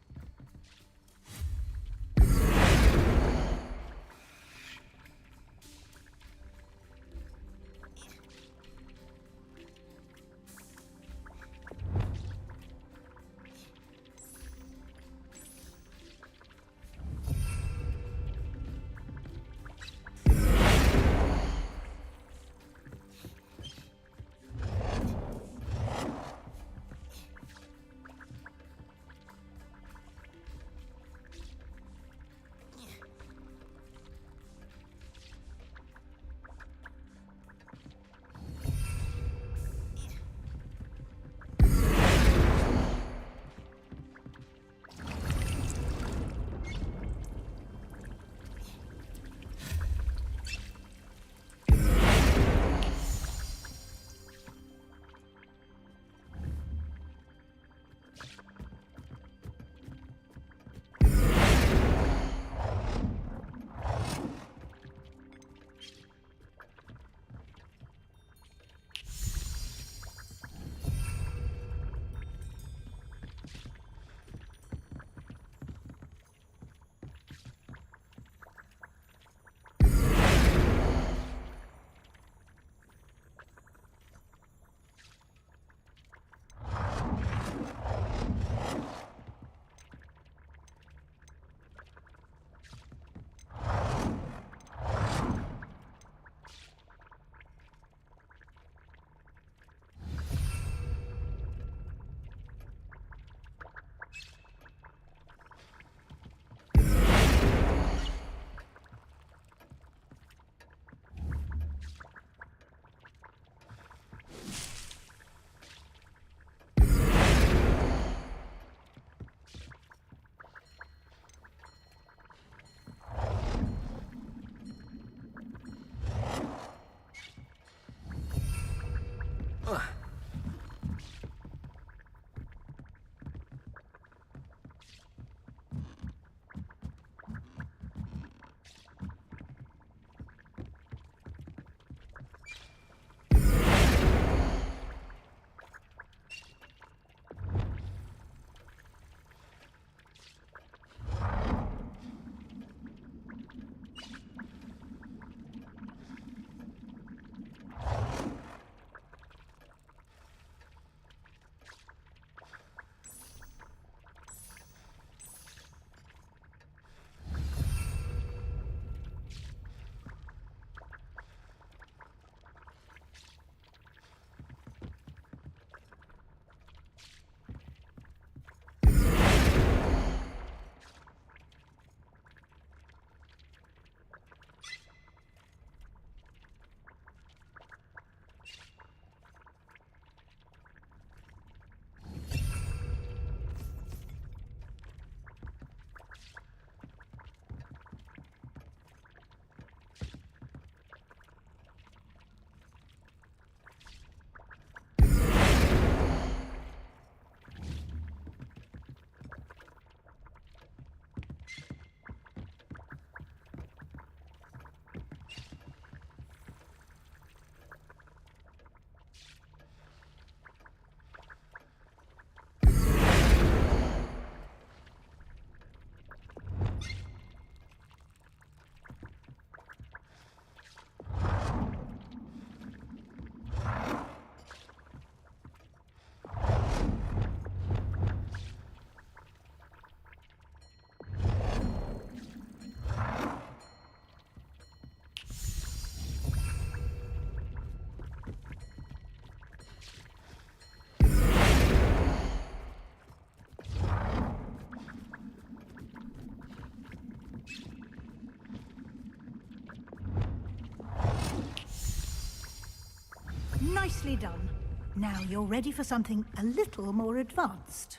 Nicely done. Now you're ready for something a little more advanced.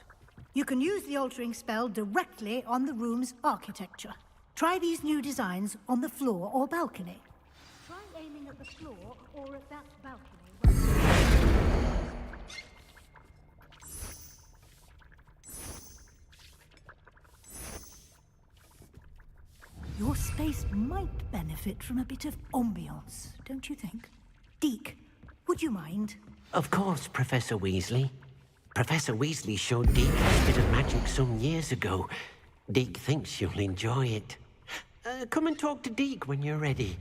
You can use the altering spell directly on the room's architecture. Try these new designs on the floor or balcony. Try aiming at the floor or at that balcony. Your space might benefit from a bit of ambiance, don't you think? Deke, would you mind? Of course, Professor Weasley. Professor Weasley showed Deke a bit of magic some years ago. Deke thinks you'll enjoy it. Come and talk to Deke when you're ready.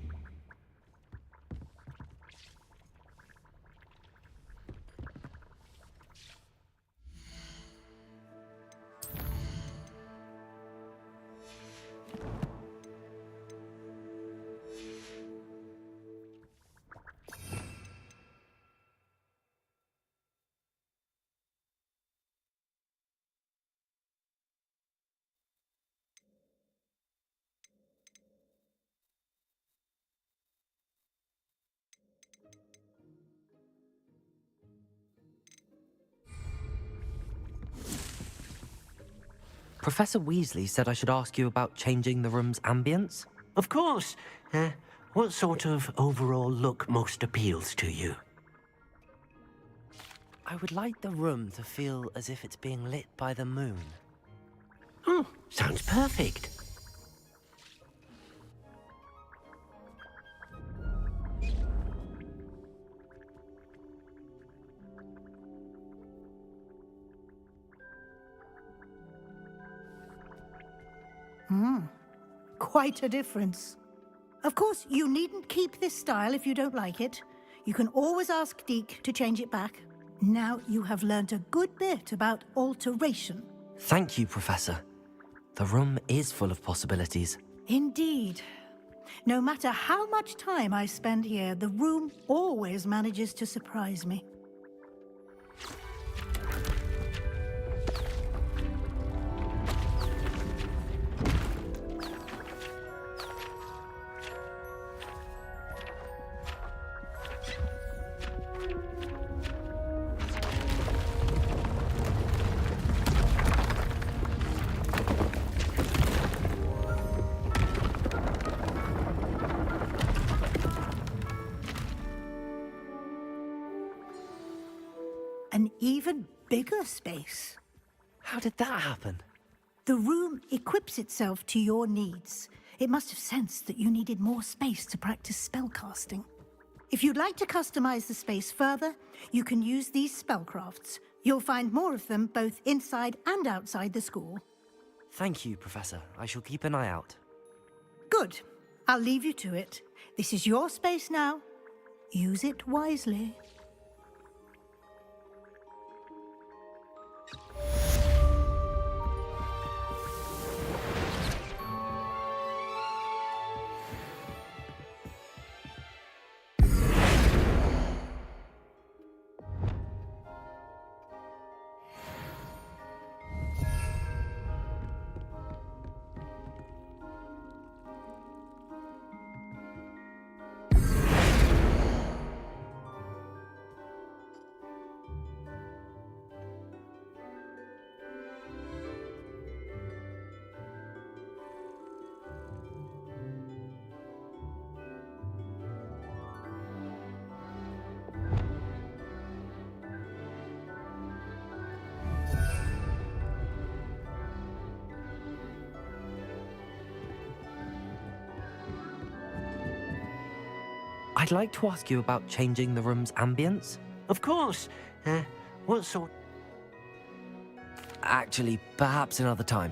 Professor Weasley said I should ask you about changing the room's ambience. Of course. What sort of overall look most appeals to you? I would like the room to feel as if it's being lit by the moon. Oh, sounds perfect. Quite a difference. Of course, you needn't keep this style if you don't like it. You can always ask Deke to change it back. Now you have learnt a good bit about alteration. Thank you, Professor. The room is full of possibilities. Indeed. No matter how much time I spend here, the room always manages to surprise me. An even bigger space. How did that happen? The room equips itself to your needs. It must have sensed that you needed more space to practice spellcasting. If you'd like to customize the space further, you can use these spellcrafts. You'll find more of them both inside and outside the school. Thank you, Professor. I shall keep an eye out. Good. I'll leave you to it. This is your space now. Use it wisely. I'd like to ask you about changing the room's ambience. Of course. What sort? Actually, perhaps another time.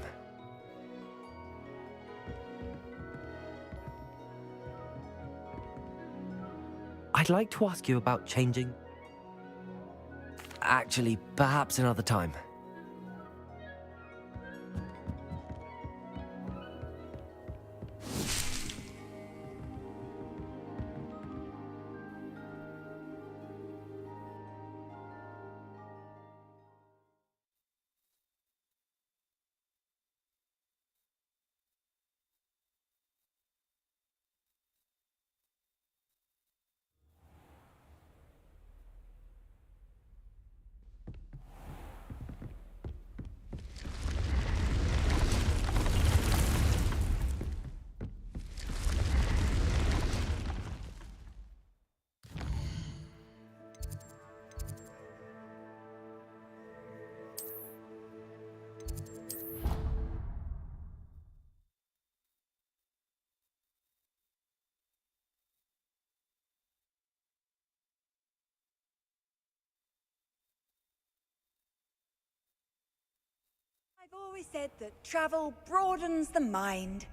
I'd like to ask you about changing... Actually, perhaps another time. I've always said that travel broadens the mind.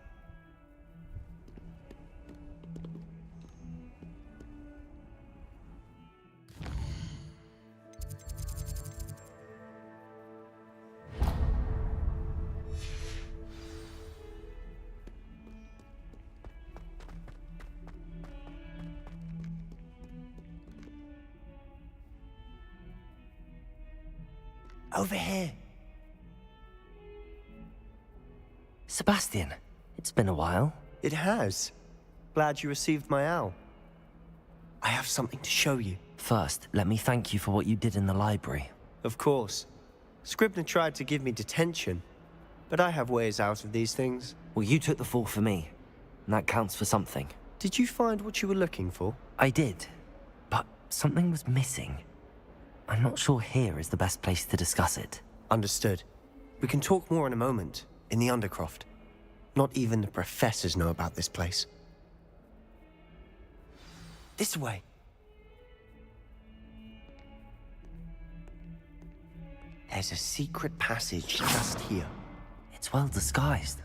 Over here. Sebastian, it's been a while. It has. Glad you received my owl. I have something to show you. First, let me thank you for what you did in the library. Of course. Scribner tried to give me detention, but I have ways out of these things. Well, you took the fall for me, and that counts for something. Did you find what you were looking for? I did, but something was missing. I'm not sure here is the best place to discuss it. Understood. We can talk more in a moment, in the Undercroft. Not even the professors know about this place. This way. There's a secret passage just here. It's well disguised.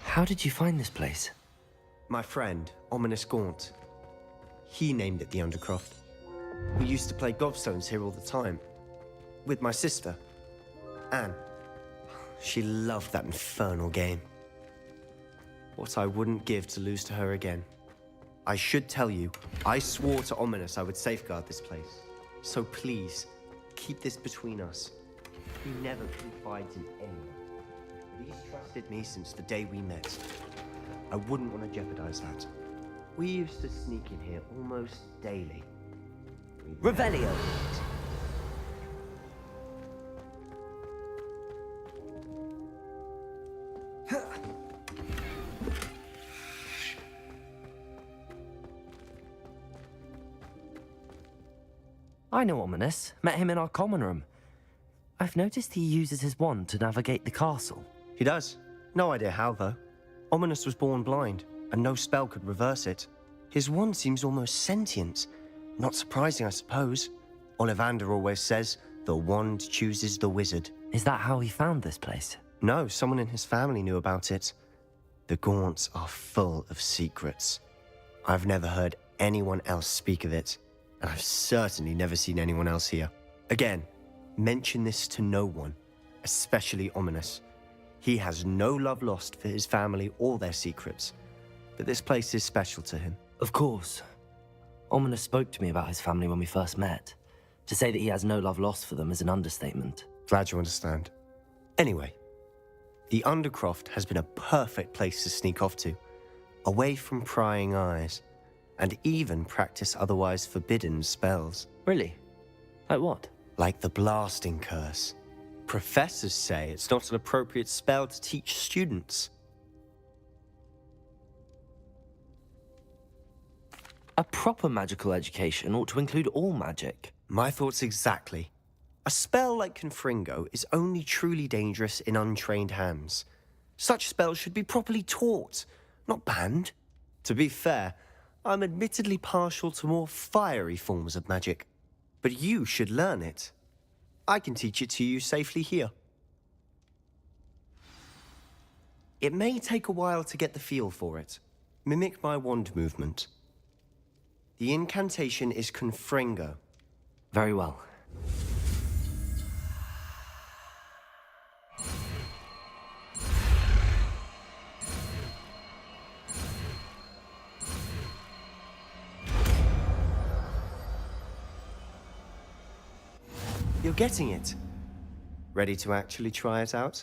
How did you find this place? My friend, Ominous Gaunt. He named it the Undercroft. We used to play gobstones here all the time. With my sister, Anne. She loved that infernal game. What I wouldn't give to lose to her again. I should tell you, I swore to Ominous I would safeguard this place. So please, keep this between us. He never confides in anyone. He's trusted me since the day we met. I wouldn't want to jeopardize that. We used to sneak in here almost daily. Revelio! I know Ominous. Met him in our common room. I've noticed he uses his wand to navigate the castle. He does. No idea how, though. Ominous was born blind, and no spell could reverse it. His wand seems almost sentient. Not surprising, I suppose. Ollivander always says, the wand chooses the wizard. Is that how he found this place? No, someone in his family knew about it. The Gaunts are full of secrets. I've never heard anyone else speak of it, and I've certainly never seen anyone else here. Again, mention this to no one, especially Ominous. He has no love lost for his family or their secrets, but this place is special to him. Of course. Ominous spoke to me about his family when we first met. To say that he has no love lost for them is an understatement. Glad you understand. Anyway, the Undercroft has been a perfect place to sneak off to, away from prying eyes, and even practice otherwise forbidden spells. Really? Like what? Like the blasting curse. Professors say it's not an appropriate spell to teach students. A proper magical education ought to include all magic. My thoughts exactly. A spell like Confringo is only truly dangerous in untrained hands. Such spells should be properly taught, not banned. To be fair, I'm admittedly partial to more fiery forms of magic. But you should learn it. I can teach it to you safely here. It may take a while to get the feel for it. Mimic my wand movement. The incantation is Confringo. Very well. You're getting it. Ready to actually try it out?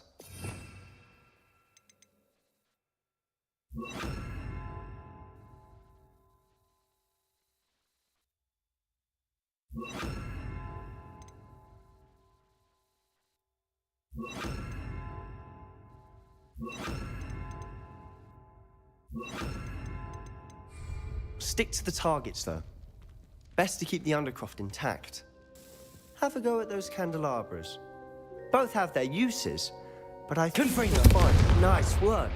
Stick to the targets, though. Best to keep the Undercroft intact. Have a go at those candelabras. Both have their uses, but I think you'll find... Nice work.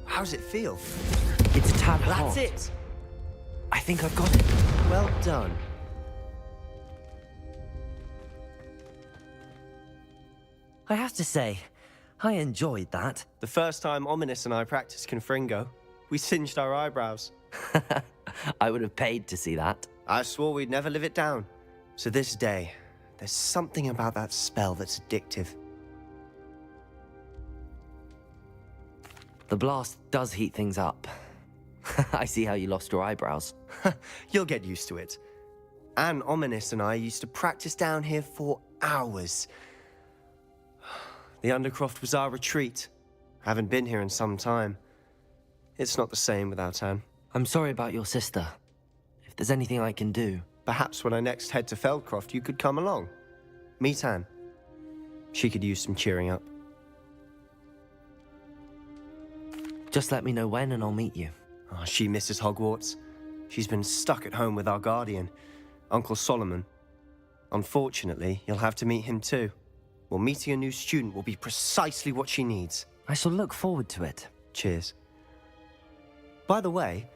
How's it feel? It's a tad hot. That's it. I think I've got it. Well done. I have to say, I enjoyed that. The first time Ominous and I practiced Confringo, we singed our eyebrows. I would have paid to see that. I swore we'd never live it down. So this day, there's something about that spell that's addictive. The blast does heat things up. I see how you lost your eyebrows. You'll get used to it. Anne, Ominous and I used to practice down here for hours. The Undercroft was our retreat. Haven't been here in some time. It's not the same without Anne. I'm sorry about your sister. If there's anything I can do... Perhaps when I next head to Feldcroft, you could come along. Meet Anne. She could use some cheering up. Just let me know when and I'll meet you. Oh, she misses Hogwarts. She's been stuck at home with our guardian, Uncle Solomon. Unfortunately, you'll have to meet him too. Well, meeting a new student will be precisely what she needs. I shall look forward to it. Cheers. By the way,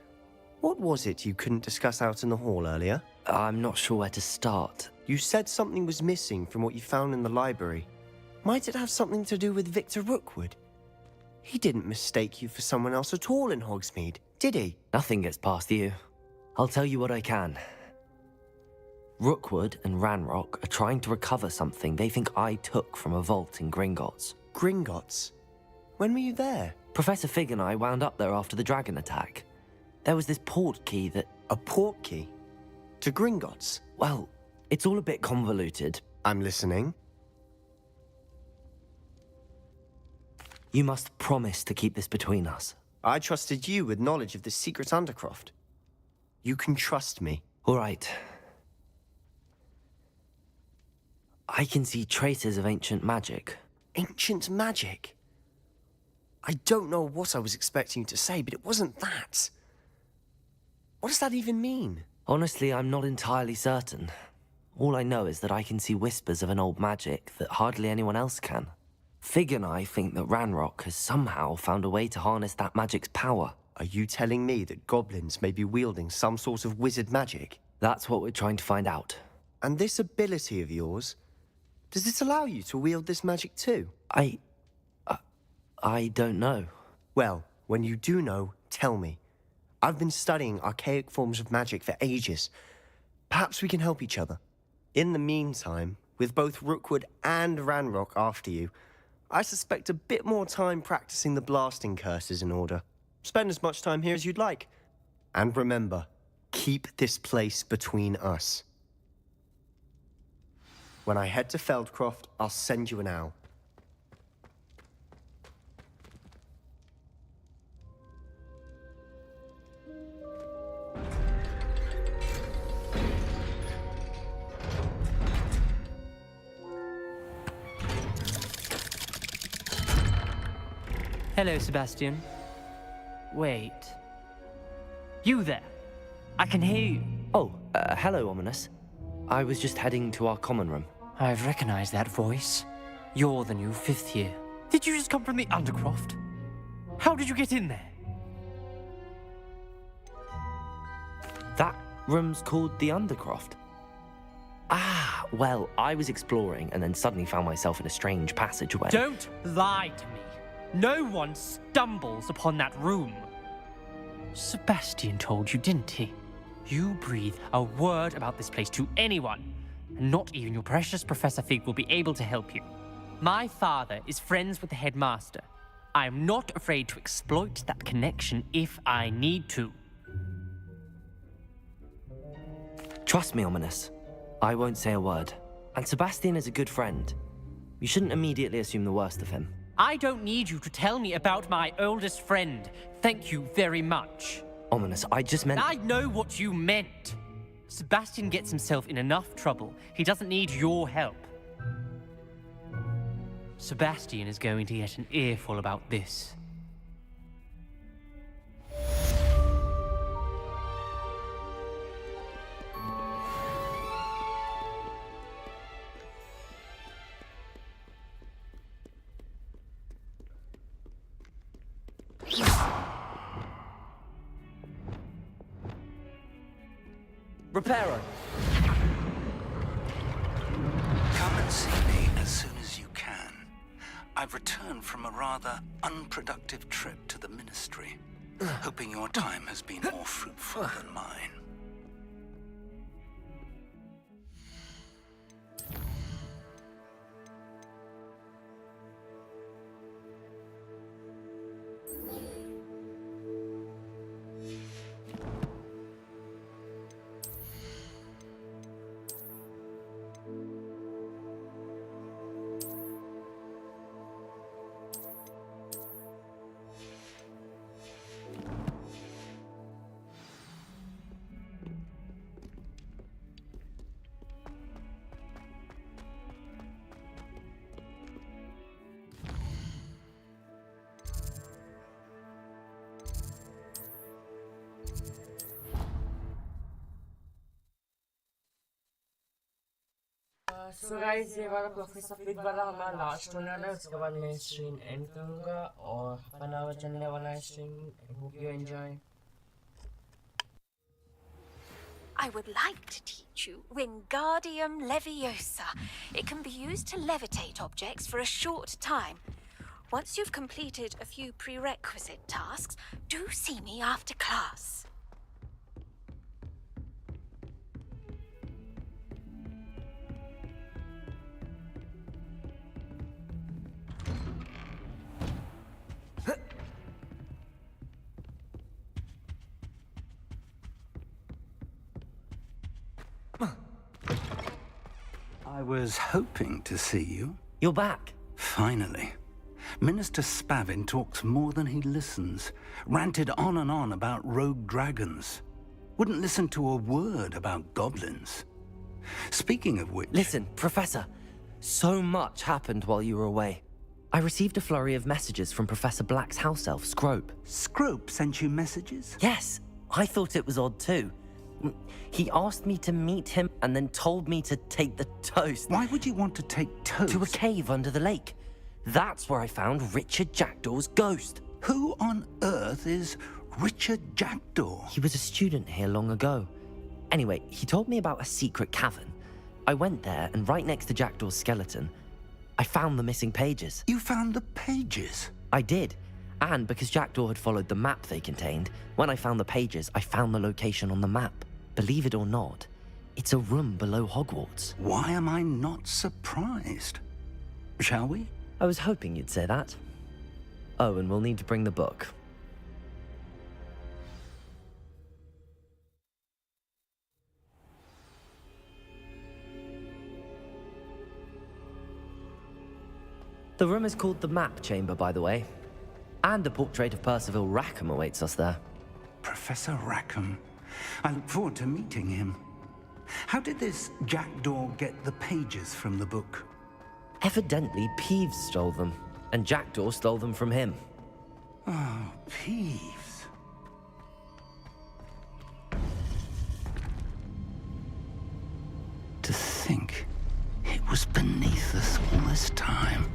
what was it you couldn't discuss out in the hall earlier? I'm not sure where to start. You said something was missing from what you found in the library. Might it have something to do with Victor Rookwood? He didn't mistake you for someone else at all in Hogsmeade, did he? Nothing gets past you. I'll tell you what I can. Rookwood and Ranrock are trying to recover something they think I took from a vault in Gringotts. Gringotts? When were you there? Professor Fig and I wound up there after the dragon attack. There was this port key that... A port key? To Gringotts? Well, it's all a bit convoluted. I'm listening. You must promise to keep this between us. I trusted you with knowledge of the secret Undercroft. You can trust me. All right. I can see traces of ancient magic. Ancient magic? I don't know what I was expecting you to say, but it wasn't that. What does that even mean? Honestly, I'm not entirely certain. All I know is that I can see whispers of an old magic that hardly anyone else can. Fig and I think that Ranrock has somehow found a way to harness that magic's power. Are you telling me that goblins may be wielding some sort of wizard magic? That's what we're trying to find out. And this ability of yours, does it allow you to wield this magic too? I don't know. Well, when you do know, tell me. I've been studying archaic forms of magic for ages. Perhaps we can help each other. In the meantime, with both Rookwood and Ranrock after you, I suspect a bit more time practicing the blasting curses in order. Spend as much time here as you'd like. And remember, keep this place between us. When I head to Feldcroft, I'll send you an owl. Hello, Sebastian. Wait. You there? I can hear you. Oh, hello, Ominous. I was just heading to our common room. I've recognized that voice. You're the new 5th year. Did you just come from the Undercroft? How did you get in there? That room's called the Undercroft. Ah, well, I was exploring and then suddenly found myself in a strange passageway. Don't lie to me. No one stumbles upon that room. Sebastian told you, didn't he? You breathe a word about this place to anyone, and not even your precious Professor Fig will be able to help you. My father is friends with the headmaster. I am not afraid to exploit that connection if I need to. Trust me, Ominous. I won't say a word. And Sebastian is a good friend. You shouldn't immediately assume the worst of him. I don't need you to tell me about my oldest friend. Thank you very much. Ominous, I just meant... I know what you meant. Sebastian gets himself in enough trouble. He doesn't need your help. Sebastian is going to get an earful about this. Reparo. Come and see me as soon as you can. I've returned from a rather unproductive trip to the Ministry, hoping your time has been more fruitful than mine. So guys ये वाला professor fig वाला हमारा last tournament है उसके बाद मैं stream and करूंगा और बना हुआ चलने वाला है stream hope you enjoy I would like to teach you Wingardium Leviosa. It can be used to levitate objects for a short time. Once you've completed a few prerequisite tasks, do see me after class. I was hoping to see you. You're back. Finally. Minister Spavin talks more than he listens. Ranted on and on about rogue dragons. Wouldn't listen to a word about goblins. Speaking of which... Listen, Professor. So much happened while you were away. I received a flurry of messages from Professor Black's house elf, Scrope. Scrope sent you messages? Yes. I thought it was odd too. He asked me to meet him and then told me to take the toast. Why would you want to take toast? To a cave under the lake. That's where I found Richard Jackdaw's ghost. Who on earth is Richard Jackdaw? He was a student here long ago. Anyway, he told me about a secret cavern. I went there, and right next to Jackdaw's skeleton, I found the missing pages. You found the pages? I did. And because Jackdaw had followed the map they contained, when I found the pages, I found the location on the map. Believe it or not, it's a room below Hogwarts. Why am I not surprised? Shall we? I was hoping you'd say that. Oh, and we'll need to bring the book. The room is called the Map Chamber, by the way. And a portrait of Percival Rackham awaits us there. Professor Rackham. I look forward to meeting him. How did this Jackdaw get the pages from the book? Evidently, Peeves stole them, and Jackdaw stole them from him. Oh, Peeves. To think it was beneath us all this time.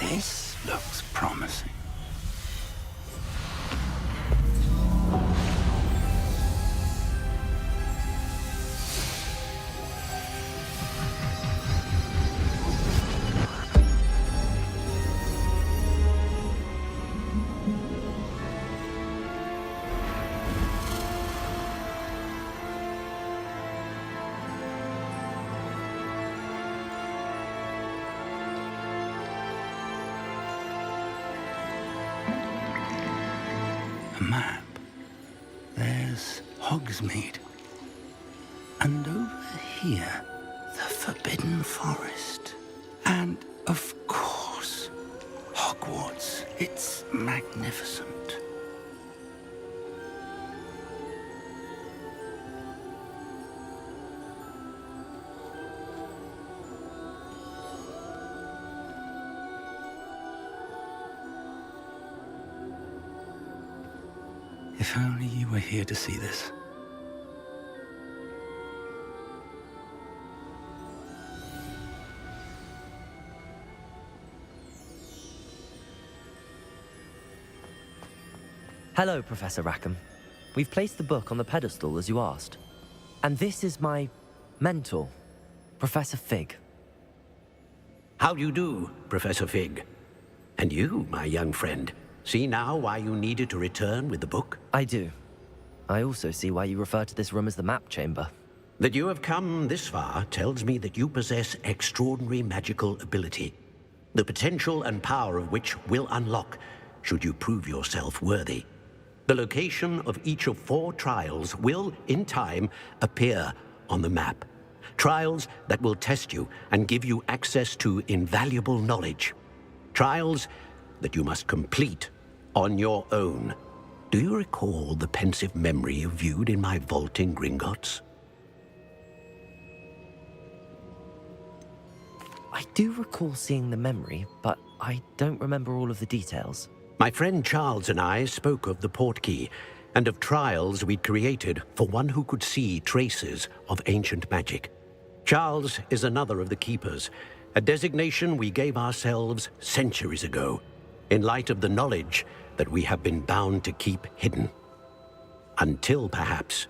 This looks promising. A map. There's Hogsmeade. And over here, the Forbidden Forest. And, of course, Hogwarts. It's magnificent. If only you were here to see this. Hello, Professor Rackham. We've placed the book on the pedestal as you asked. And this is my mentor, Professor Fig. How do you do, Professor Fig? And you, my young friend, see now why you needed to return with the book? I do. I also see why you refer to this room as the map chamber. That you have come this far tells me that you possess extraordinary magical ability, the potential and power of which will unlock should you prove yourself worthy. The location of each of 4 trials will, in time, appear on the map. Trials that will test you and give you access to invaluable knowledge. Trials that you must complete on your own. Do you recall the pensive memory you viewed in my vault in Gringotts? I do recall seeing the memory, but I don't remember all of the details. My friend Charles and I spoke of the portkey and of trials we'd created for one who could see traces of ancient magic. Charles is another of the keepers, a designation we gave ourselves centuries ago, in light of the knowledge that we have been bound to keep hidden. Until perhaps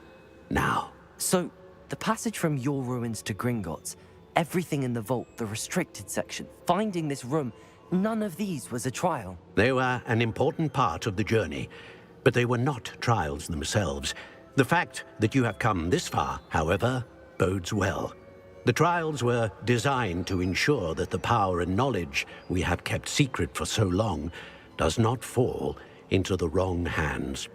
now. So, the passage from your ruins to Gringotts, everything in the vault, the restricted section, finding this room, none of these was a trial. They were an important part of the journey, but they were not trials themselves. The fact that you have come this far, however, bodes well. The trials were designed to ensure that the power and knowledge we have kept secret for so long does not fall into the wrong hands.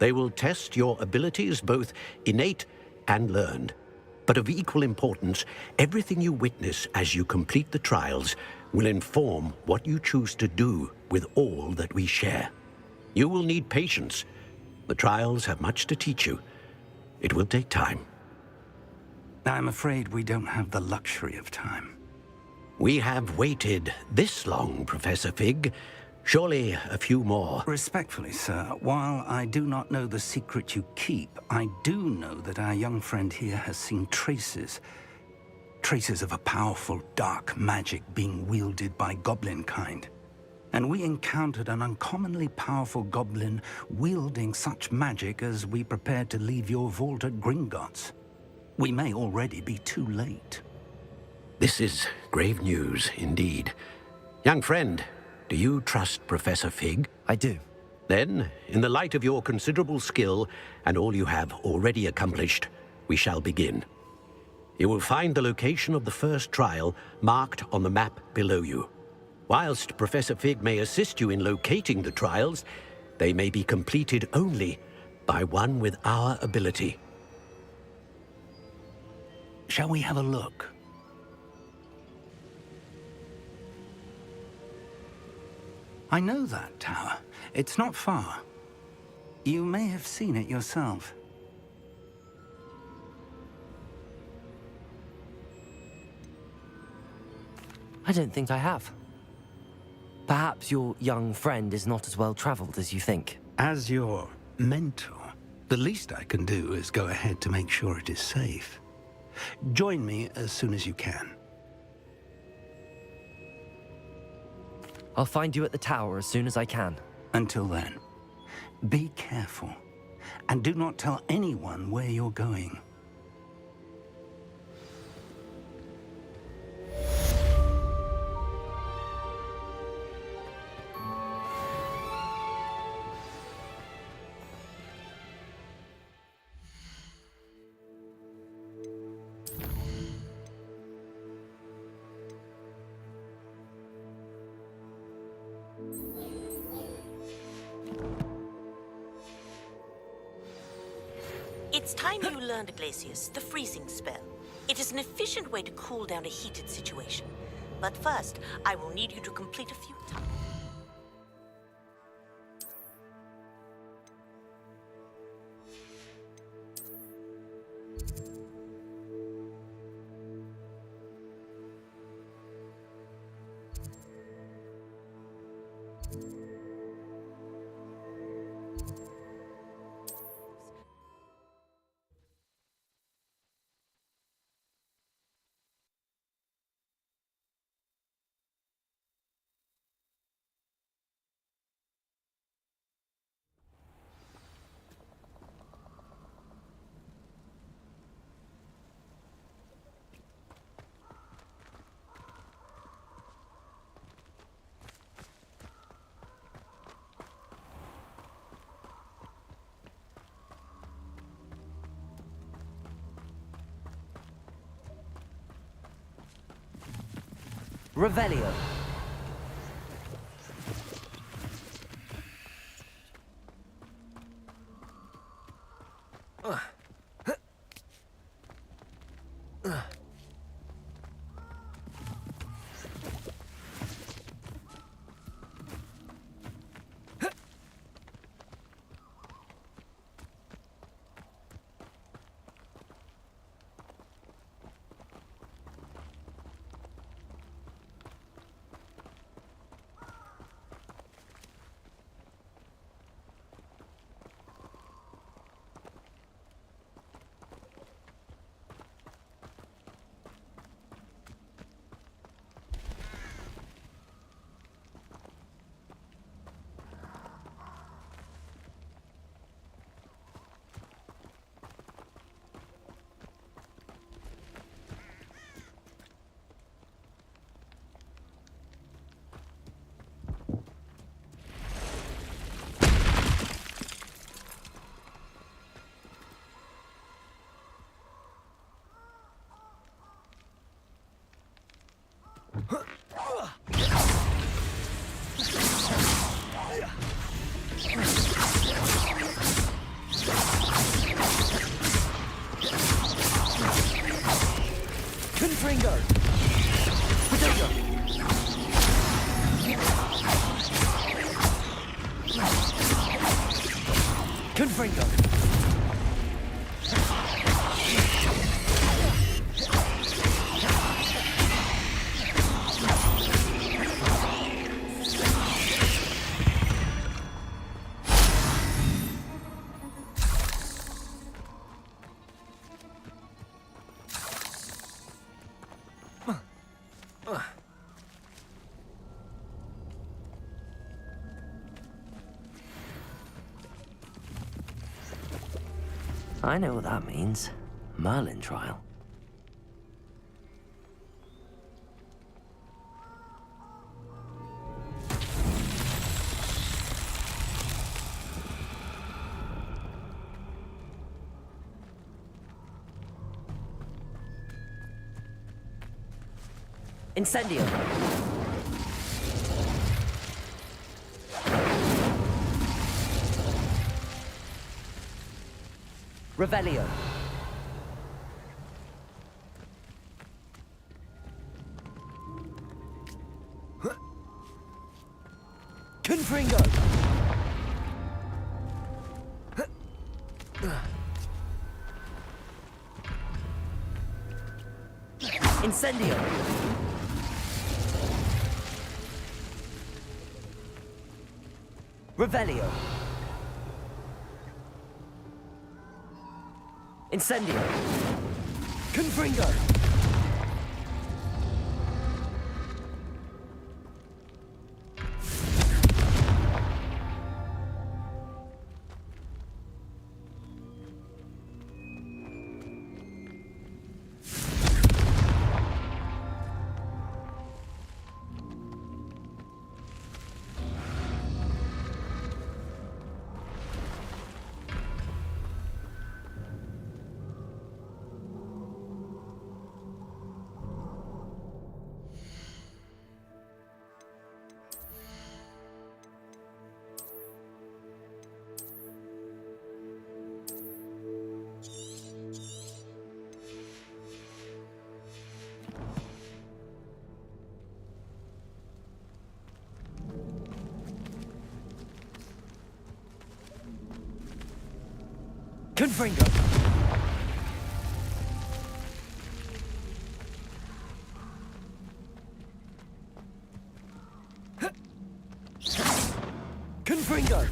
They will test your abilities, both innate and learned. But of equal importance, everything you witness as you complete the trials will inform what you choose to do with all that we share. You will need patience. The trials have much to teach you. It will take time. I'm afraid we don't have the luxury of time. We have waited this long, Professor Fig. Surely a few more. Respectfully, sir, while I do not know the secret you keep, I do know that our young friend here has seen traces of a powerful dark magic being wielded by goblin kind. And we encountered an uncommonly powerful goblin wielding such magic as we prepared to leave your vault at Gringotts. We may already be too late. This is grave news indeed. Young friend, do you trust Professor Fig? I do. Then, in the light of your considerable skill and all you have already accomplished, we shall begin. You will find the location of the first trial marked on the map below you. Whilst Professor Fig may assist you in locating the trials, they may be completed only by one with our ability. Shall we have a look? I know that tower. It's not far. You may have seen it yourself. I don't think I have. Perhaps your young friend is not as well traveled as you think. As your mentor, the least I can do is go ahead to make sure it is safe. Join me as soon as you can. I'll find you at the tower as soon as I can. Until then, be careful, and do not tell anyone where you're going. It's time you learned, Glacius, the freezing spell. It is an efficient way to cool down a heated situation. But first, I will need you to complete a few tasks. Revelio. Confringo! Potato! Confringo! I know what that means. Merlin trial. Incendio. Revelio. Confringo. Incendio. Revelio. Incendio. Confringo. Confringo. Confringo.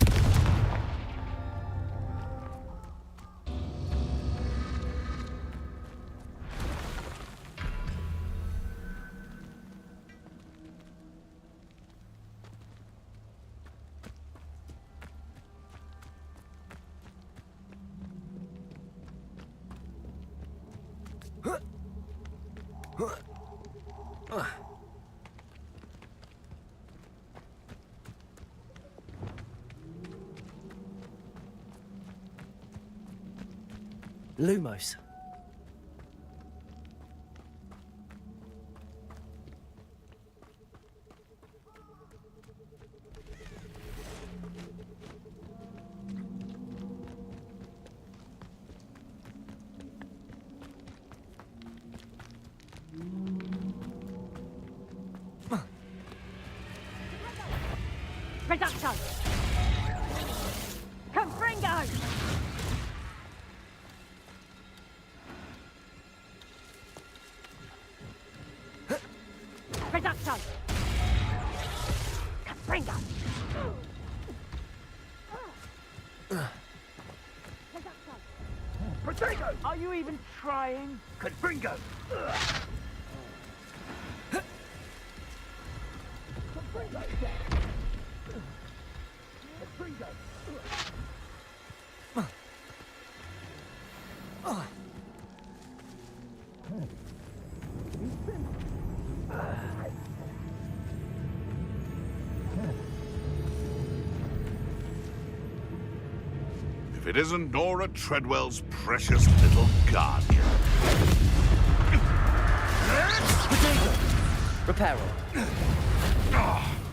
Lumos. Reduction! Confringo! Reduction! Confringo! Potato! Are you even trying? Confringo! Confringo! Confringo! If it isn't Nora Treadwell's precious little guardian. Potato! Reparo.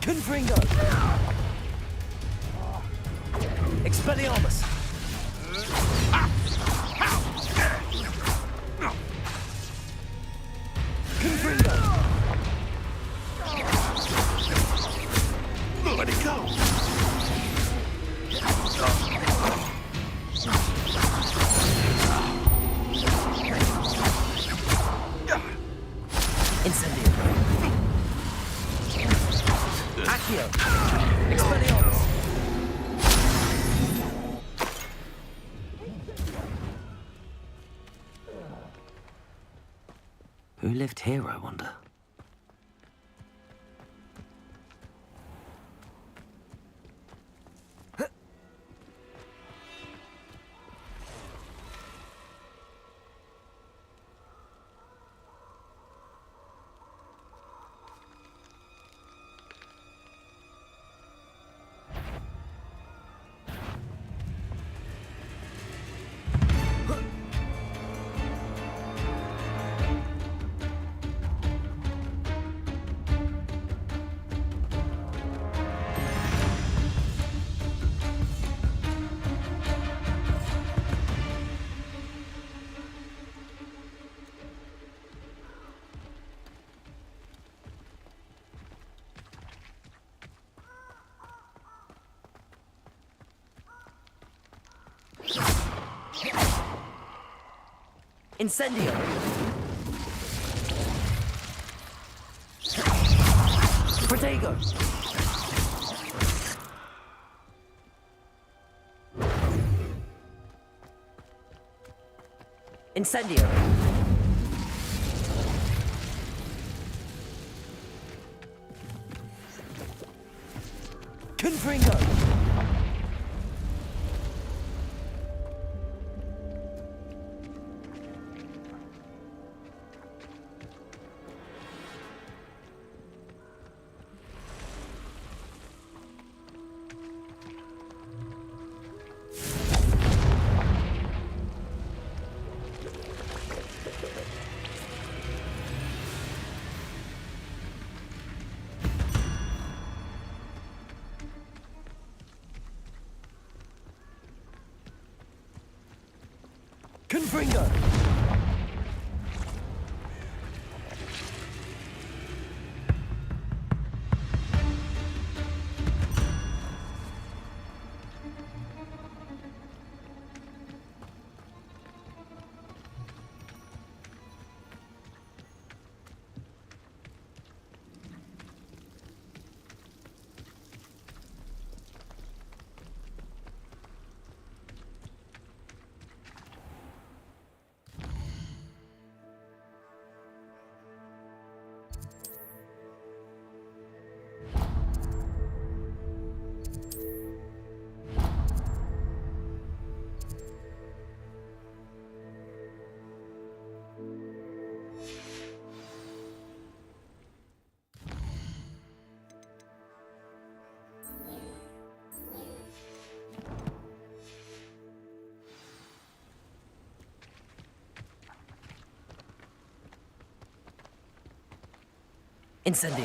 Confringo! Expelliarmus! Confringo! Let it go! Incendio! Accio! Expelliarmus! Who lived here, I wonder? Incendio! Protego! Incendio! Confringo! Confringo! Incendio!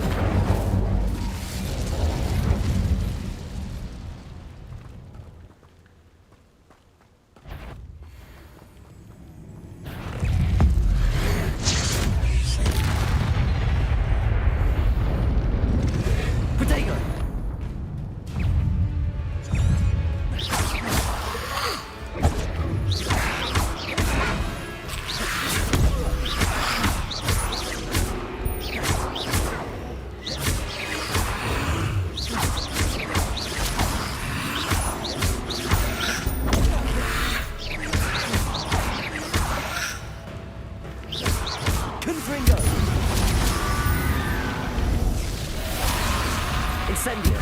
Protego! Confringo! Incendio!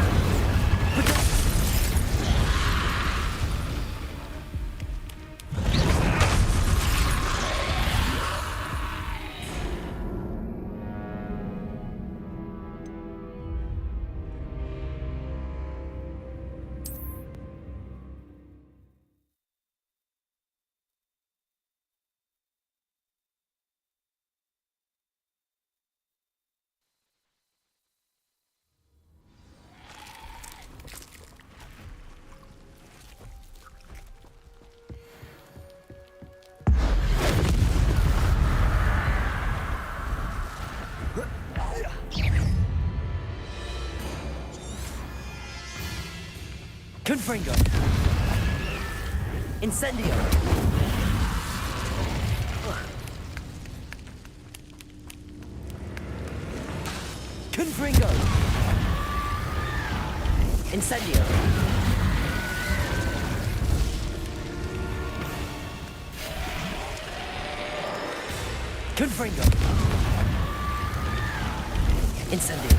Confringo! Incendio! Confringo! Incendio! Confringo! Incendio!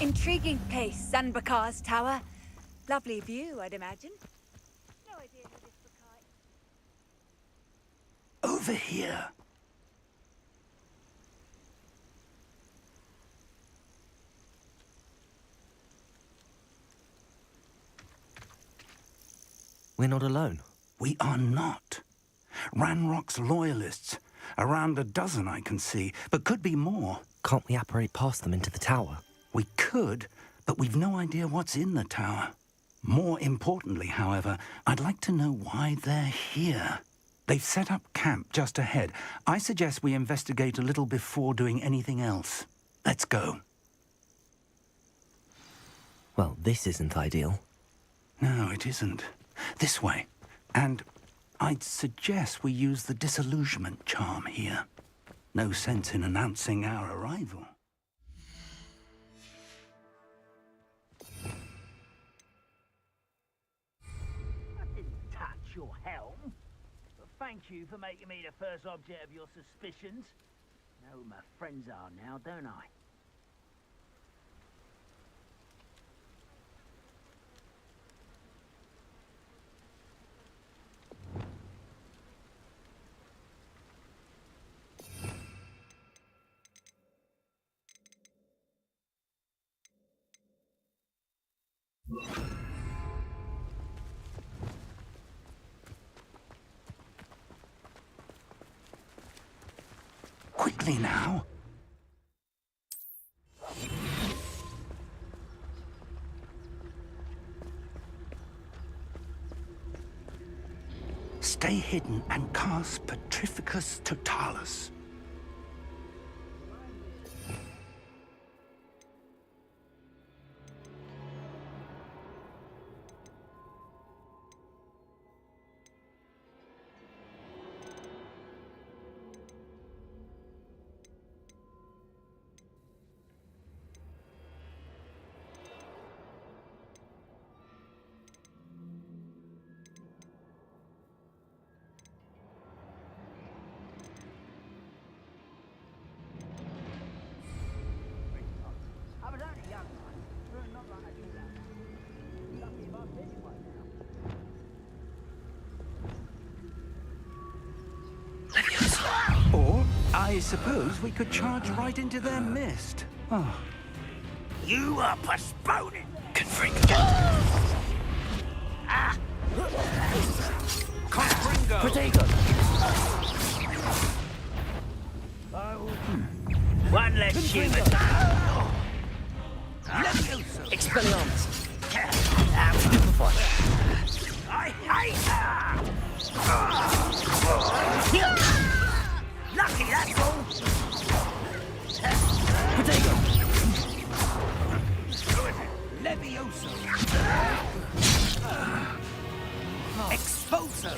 Intriguing place, Zanbakar's tower. Lovely view, I'd imagine. No idea who this Bakar... Over here. We're not alone. We are not. Ranrock's loyalists. Around a dozen I can see, but could be more. Can't we apparate past them into the tower? We could, but we've no idea what's in the tower. More importantly, however, I'd like to know why they're here. They've set up camp just ahead. I suggest we investigate a little before doing anything else. Let's go. Well, this isn't ideal. No, it isn't. This way. And I'd suggest we use the disillusionment charm here. No sense in announcing our arrival. I didn't touch your helm. But thank you for making me the first object of your suspicions. Know who my friends are now, don't I? quickly now. Stay hidden and cast Petrificus Totalis. I was only young, but not like I do that. Lucky if I'm anyway now. Or, I suppose we could charge right into their mist. Oh. You are postponing. Protego! One less human. Expelliarmus. I hate her! Lucky, that's all. Protego! Levioso. Expulso.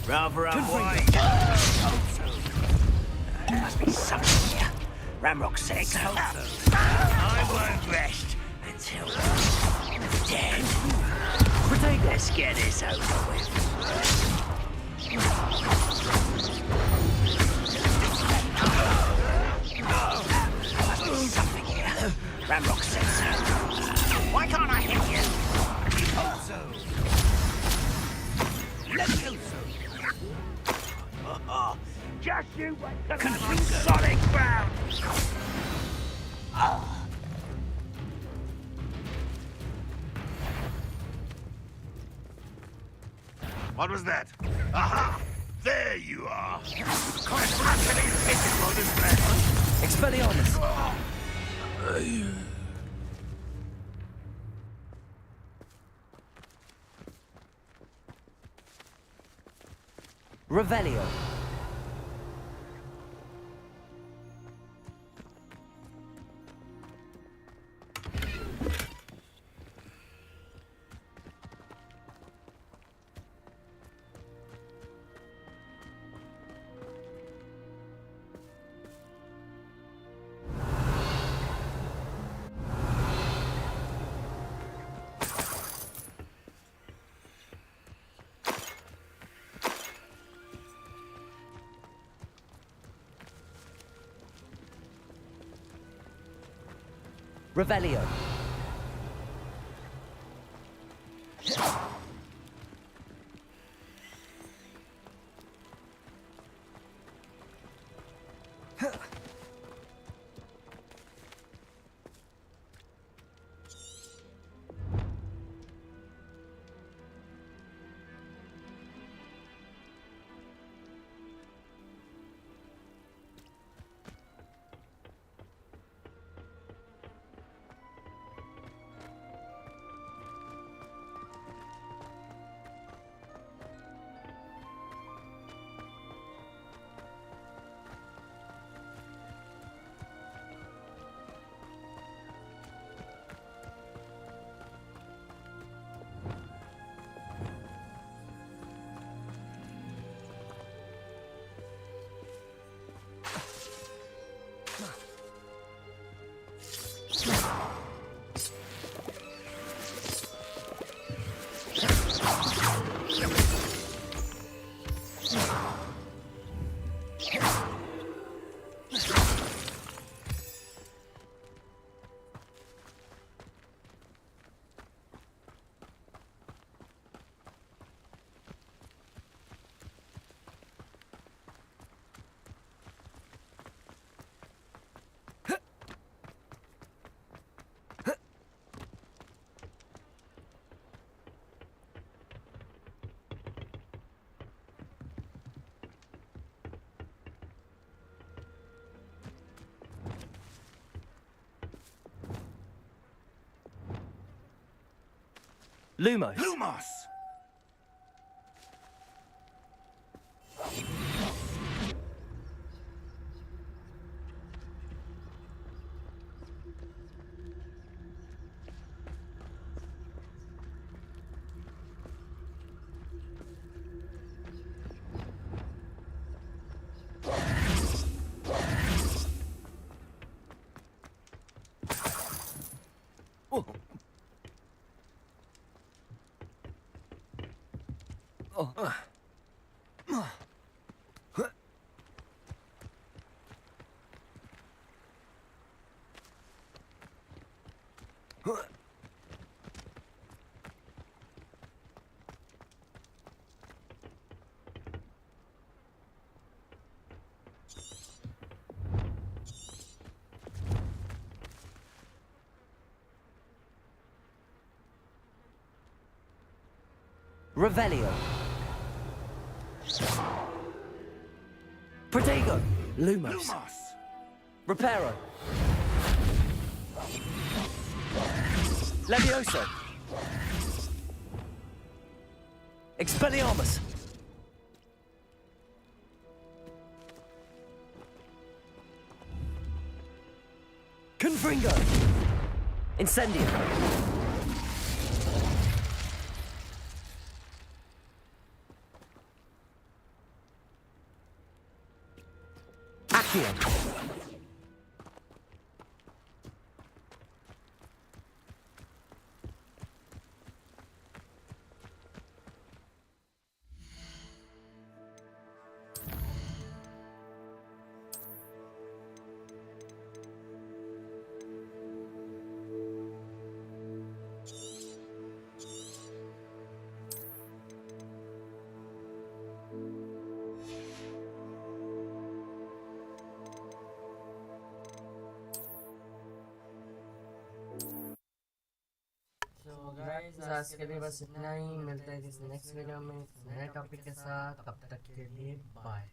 Rather unwise. There must be something here. Ramrock said Expulso. I won't rest until dead. Protego! Let's get this over with. There must be something here. Ramrock said so. Why can't I hit you? Expulso. Levioso. Just you wait till I'm on solid ground. What was that? Aha! There you are! Quite utterly physical, this man! Expelliarmus! Revelio. Revelio. Lumos. Lumos! Revelio. Protego. Lumos. Reparo. Levioso. Expelliarmus. Confringo. Incendio. Accio. तो guys आज के लिए बस इतना ही, मिलते हैं किसी next video में नए टॉपिक के साथ। तब तक के लिए बाय।